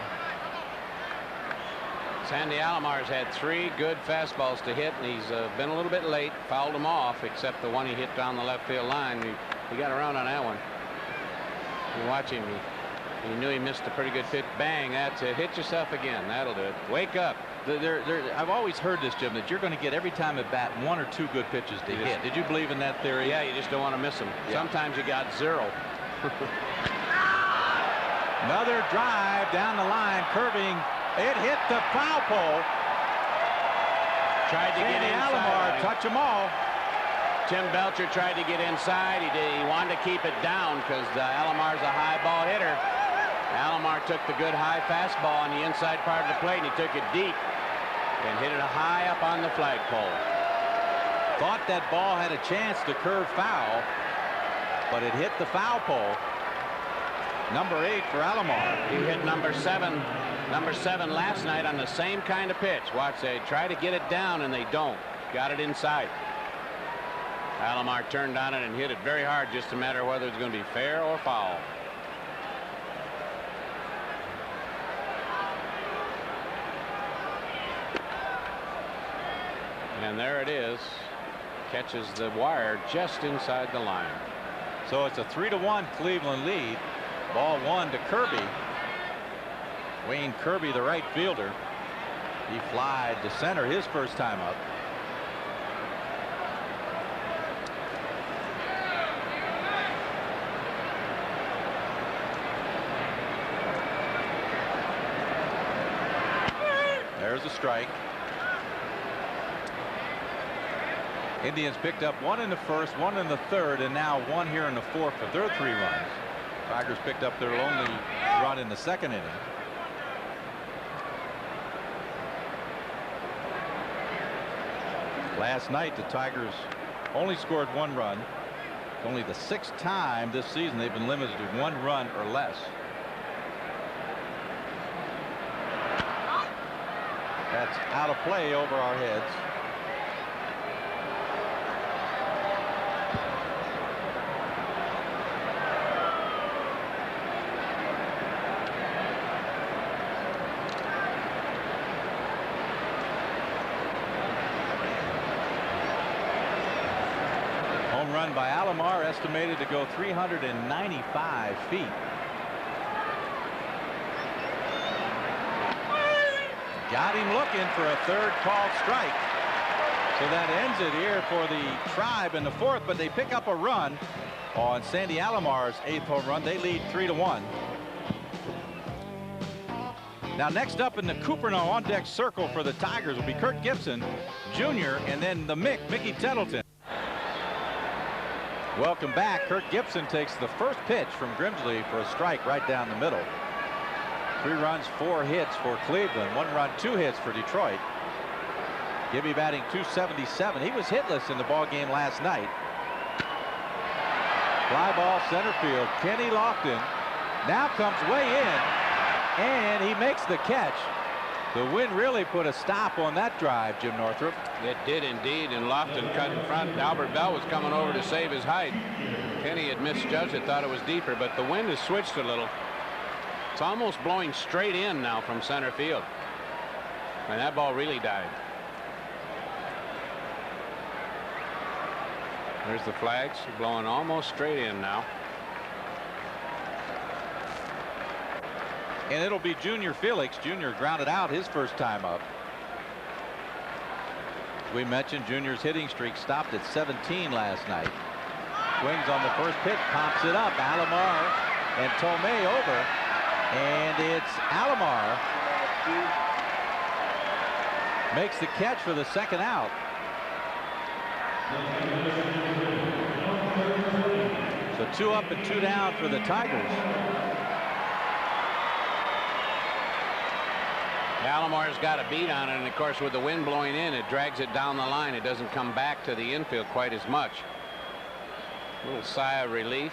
Sandy Alomar's had 3 good fastballs to hit, and he's been a little bit late, fouled them off, except the one he hit down the left field line. He got around on that one. You watch him. He knew he missed a pretty good pitch. Bang, that's it. Hit yourself again. That'll do it. Wake up. I've always heard this, Jim, that you're going to get every time at bat 1 or 2 good pitches to hit. Did you believe in that theory? Yeah, you just don't want to miss them. Yeah. Sometimes you got 0. Another drive down the line, curving. It hit the foul pole. Tried to get inside. Alomar touch them all. Tim Belcher tried to get inside. He wanted to keep it down because Alomar's a high ball hitter. Alomar took the good high fastball on the inside part of the plate, and he took it deep and hit it high up on the flagpole. Thought that ball had a chance to curve foul, but it hit the foul pole. Number 8 for Alomar. He hit number 7 last night on the same kind of pitch. Watch, they try to get it down and they don't. Got it inside. Alomar turned on it and hit it very hard, just a matter of whether it's going to be fair or foul. And there it is. Catches the wire just inside the line. So it's a 3-1 Cleveland lead. Ball 1 to Kirby. Wayne Kirby, the right fielder. He flied to center his first time up. strike. Indians picked up one in the first, one in the third, and now one here in the fourth for their 3 runs. Tigers picked up their only run in the second inning. Last night, the Tigers only scored 1 run. Only the 6th time this season they've been limited to 1 run or less. That's out of play over our heads. Home run by Alomar, estimated to go 395 feet. Got him looking for a 3rd called strike. So that ends it here for the Tribe in the 4th, but they pick up a run on Sandy Alomar's 8th home run. They lead 3-1. Now next up in the Cuperno on deck circle for the Tigers will be Kirk Gibson Jr. and then the Mickey Tettleton. Welcome back. Kirk Gibson takes the first pitch from Grimsley for a strike right down the middle. 3 runs, 4 hits for Cleveland. 1 run, 2 hits for Detroit. Gibby batting .277. He was hitless in the ball game last night. Fly ball center field. Kenny Lofton now comes way in, and he makes the catch. The wind really put a stop on that drive, Jim Northrup. It did indeed, and Lofton cut in front. Albert Bell was coming over to save his height. Kenny had misjudged it, thought it was deeper, but the wind has switched a little. It's almost blowing straight in now from center field. And that ball really died. There's the flags blowing almost straight in now. And it'll be Junior Felix. Junior grounded out his first time up. We mentioned Junior's hitting streak stopped at 17 last night. Swings on the first pitch, pops it up. Alomar and Tomei over. And it's Alomar makes the catch for the 2nd out. So 2 up and 2 down for the Tigers. Alomar's got a beat on it, and of course with the wind blowing in, it drags it down the line. It doesn't come back to the infield quite as much. A little sigh of relief.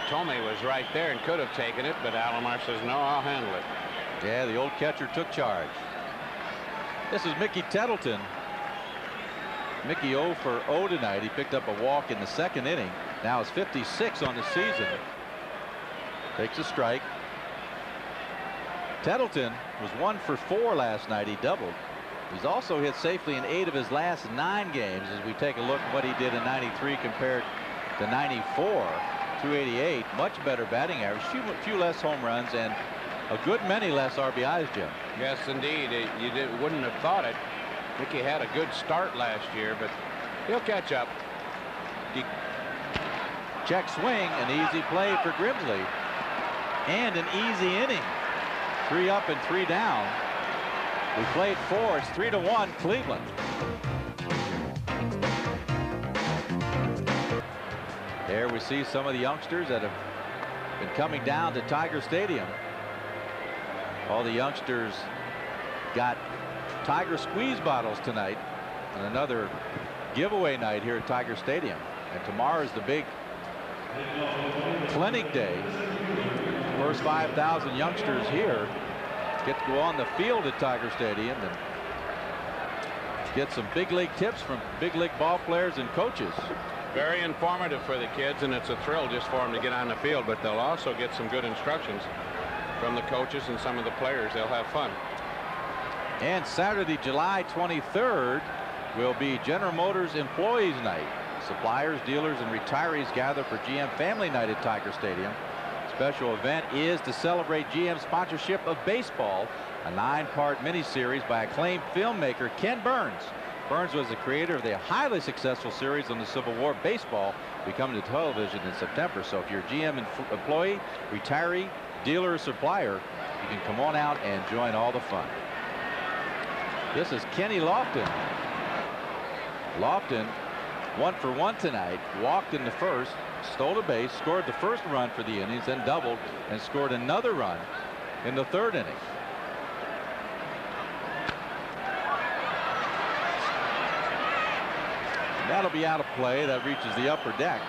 Tomei was right there and could have taken it, but Alomar says, no, I'll handle it. Yeah, the old catcher took charge. This is Mickey Tettleton. Mickey 0 for 0 tonight. He picked up a walk in the 2nd inning. Now it's 56 on the season. Takes a strike. Tettleton was 1 for 4 last night. He doubled. He's also hit safely in 8 of his last 9 games as we take a look at what he did in '93 compared to '94. 288, much better batting average, few less home runs, and a good many less RBIs, Jim. Yes, indeed. You wouldn't have thought it. Mickey had a good start last year, but he'll catch up. Check swing, an easy play for Grimsley, and an easy inning. 3 up and 3 down. We played 4. It's 3-1 Cleveland. There we see some of the youngsters that have been coming down to Tiger Stadium. All the youngsters got Tiger squeeze bottles tonight, and another giveaway night here at Tiger Stadium. And tomorrow is the big clinic day. First 5,000 youngsters here get to go on the field at Tiger Stadium and get some big league tips from big league ball players and coaches. Very informative for the kids, and it's a thrill just for them to get on the field, but they'll also get some good instructions from the coaches and some of the players. They'll have fun. And Saturday, July 23rd will be General Motors Employees Night. Suppliers, dealers, and retirees gather for GM Family Night at Tiger Stadium. Special event is to celebrate GM's sponsorship of baseball, a 9-part miniseries by acclaimed filmmaker Ken Burns. Burns was the creator of the highly successful series on the Civil War. Baseball becoming to television in September. So if you're a GM employee, retiree, dealer, or supplier, you can come on out and join all the fun. This is Kenny Lofton. Lofton 1 for 1 tonight. Walked in the first, stole a base, scored the first run for the innings, then doubled and scored another run in the third inning. That'll be out of play. That reaches the upper deck.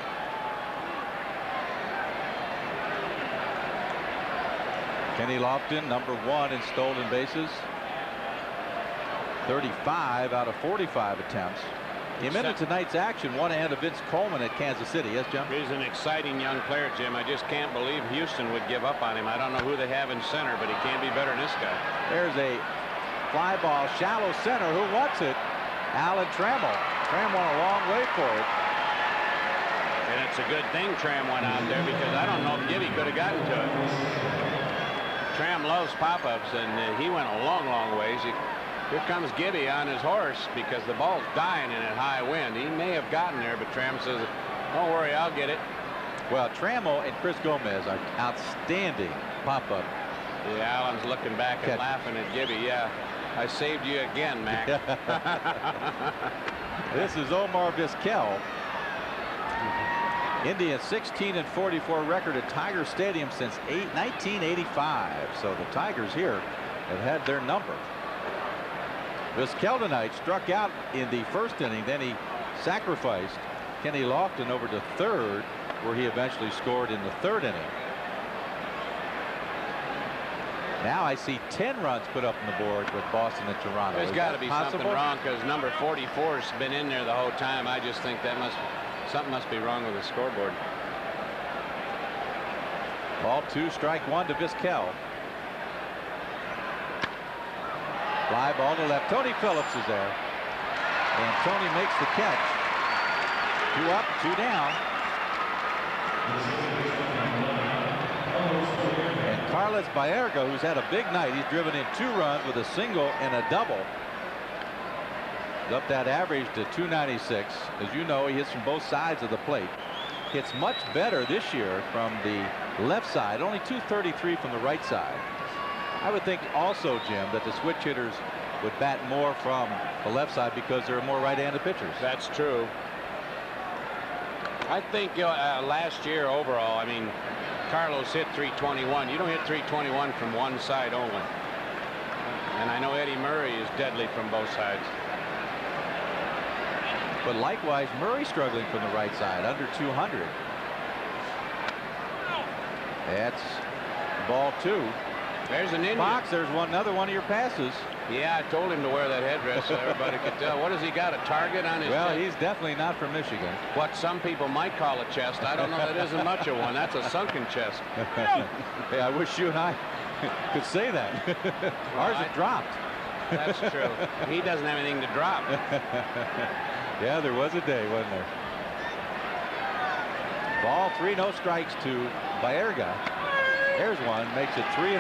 Kenny Lofton, number 1 in stolen bases. 35 out of 45 attempts. He minute tonight's action, one ahead of Vince Coleman at Kansas City. Yes, Jim? He's an exciting young player, Jim. I just can't believe Houston would give up on him. I don't know who they have in center, but he can't be better than this guy. There's a fly ball, shallow center. Who wants it? Alan Trammell. Tram went a long way for it. And it's a good thing Tram went out there, because I don't know if Gibby could have gotten to it. Tram loves pop-ups, and he went a long, long ways. Here comes Gibby on his horse, because the ball's dying in a high wind. He may have gotten there, but Tram says, don't worry, I'll get it. Well, Trammell and Chris Gomez are outstanding pop-up. Yeah, Allen's looking back and laughing at Gibby. Yeah, I saved you again, Mac. This is Omar Vizquel. Indians 16-44 record at Tiger Stadium since 1985. So the Tigers here have had their number. Vizquel tonight struck out in the first inning. Then he sacrificed Kenny Lofton over to third, where he eventually scored in the third inning. Now I see 10 runs put up on the board with Boston and Toronto. There's got to be something wrong, because number 44's been in there the whole time. I just think that something must be wrong with the scoreboard. Ball 2, strike 1 to Vizquel. Fly ball to left. Tony Phillips is there, and Tony makes the catch. 2 up, 2 down. And Carlos Baerga, who's had a big night, he's driven in 2 runs with a single and a double. He's up that average to 296. As you know, he hits from both sides of the plate. Hits much better this year from the left side, only 233 from the right side. I would think also, Jim, that the switch hitters would bat more from the left side because there are more right-handed pitchers. That's true. I think last year overall, I mean, Carlos hit 321. You don't hit 321 from one side only. And I know Eddie Murray is deadly from both sides. But likewise, Murray struggling from the right side, under 200. That's ball 2. There's an Indian. Fox, there's another one of your passes. Yeah, I told him to wear that headdress so everybody could tell. What has he got, a target on his Well, chest? he's definitely not from Michigan. What some people might call a chest. I don't know. That isn't much of one. That's a sunken chest. Hey, I wish you and I could say that. Ours is dropped. That's true. He doesn't have anything to drop. Yeah, there was a day, wasn't there? Ball 3, no strikes to Baerga. There's one, makes it 3-1.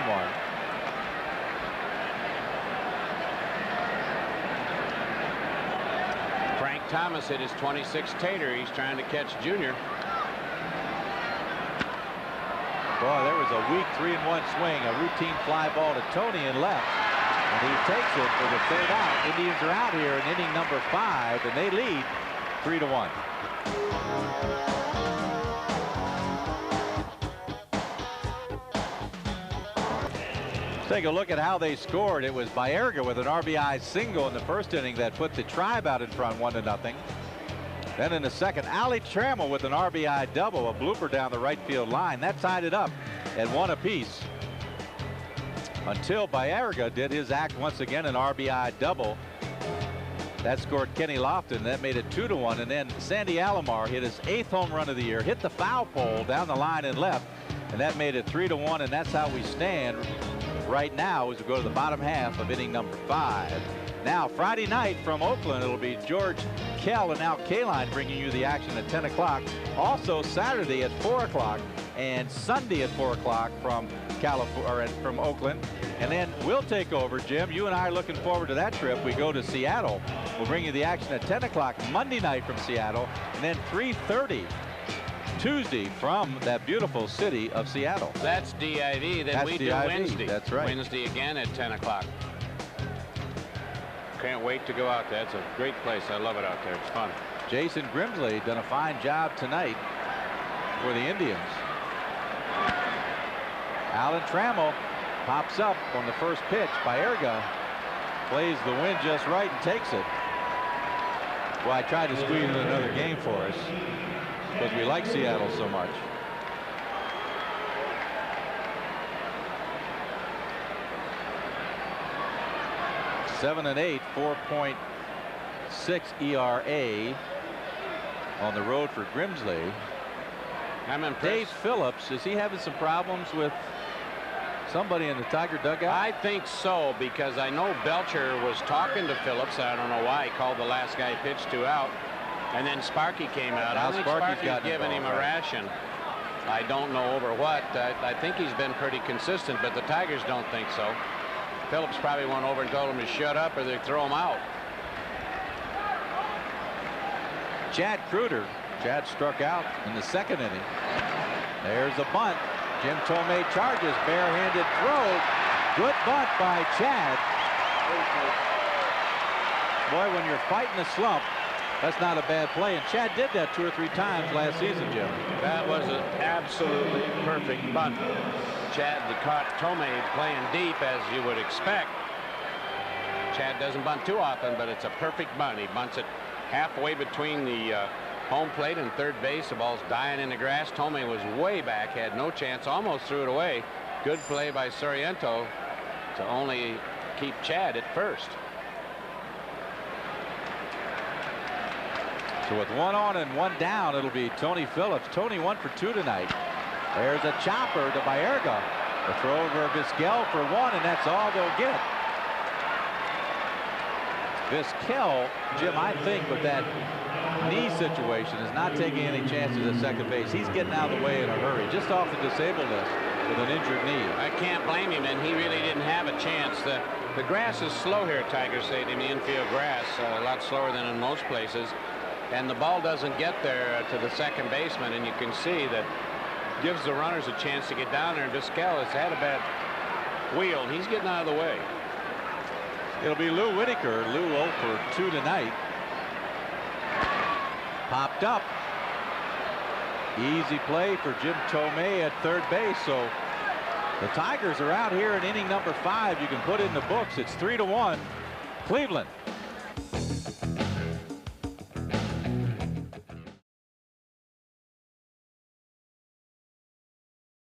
Frank Thomas hit his 26th tater. He's trying to catch Junior. Boy, there was a weak 3-1 swing, a routine fly ball to Tony in left. And he takes it for the third out. Indians are out here in inning number 5, and they lead 3-1. Take a look at how they scored. It was Baerga with an RBI single in the first inning that put the Tribe out in front 1-0. Then in the second, Ali Trammell with an RBI double, a blooper down the right field line. That tied it up at 1 apiece. Until Baerga did his act once again, an RBI double. That scored Kenny Lofton. That made it 2-1. And then Sandy Alomar hit his 8th home run of the year, hit the foul pole down the line and left. And that made it 3-1. And that's how we stand right now as we go to the bottom half of inning number 5. Now Friday night from Oakland, it'll be George Kell and Al Kaline bringing you the action at 10 o'clock. Also Saturday at 4 o'clock and Sunday at 4 o'clock from from Oakland. And then we'll take over, Jim. You and I are looking forward to that trip. We go to Seattle. We'll bring you the action at 10 o'clock Monday night from Seattle, and then 3:30 Tuesday from that beautiful city of Seattle. That's DIV. Then That's we do DIV. Wednesday. That's right. Wednesday again at 10 o'clock. Can't wait to go out there. It's a great place. I love it out there. It's fun. Jason Grimsley done a fine job tonight for the Indians. Alan Trammell pops up on the first pitch. Baerga plays the wind just right and takes it. Well, I tried to squeeze in another game for us because we like Seattle so much. Seven and 8, 4.6 ERA on the road for Grimsley. I'm impressed. Dave Phillips, is he having some problems with somebody in the Tiger dugout? I think so, because I know Belcher was talking to Phillips. I don't know why he called the last guy pitched 2 out, and then Sparky came out. Now I think Sparky's giving him a ration. I don't know over what. I think he's been pretty consistent, but the Tigers don't think so. Phillips probably went over and told him to shut up or they'd throw him out. Chad Kruder. Chad struck out in the second inning. There's a bunt. Jim Tomei charges, barehanded throw. Good bunt by Chad. Boy, when you're fighting a slump, that's not a bad play. And Chad did that 2 or 3 times last season, Jim. That was an absolutely perfect bunt. Chad caught Tomei playing deep, as you would expect. Chad doesn't bunt too often, but it's a perfect bunt. He bunts it halfway between the home plate and third base. The ball's dying in the grass. Tomei was way back, had no chance, almost threw it away. Good play by Sorrento to only keep Chad at first. So with 1 on and 1 down, it'll be Tony Phillips. Tony 1 for 2 tonight. There's a chopper to Baerga. The throw over Vizquel for 1, and that's all they'll get. Vizquel, Jim, I think with that knee situation is not taking any chances at second base. He's getting out of the way in a hurry, just off the disabled list with an injured knee. I can't blame him, and he really didn't have a chance. The grass is slow here at Tiger Stadium, the infield grass, a lot slower than in most places. And the ball doesn't get there to the second baseman, and you can see that gives the runners a chance to get down there. And Vizquel has had a bad wheel, and he's getting out of the way. It'll be Lou Whitaker. Lou 0 for 2 tonight. Popped up. Easy play for Jim Tomei at third base. So the Tigers are out here in inning number 5. You can put in the books. It's 3-1 Cleveland.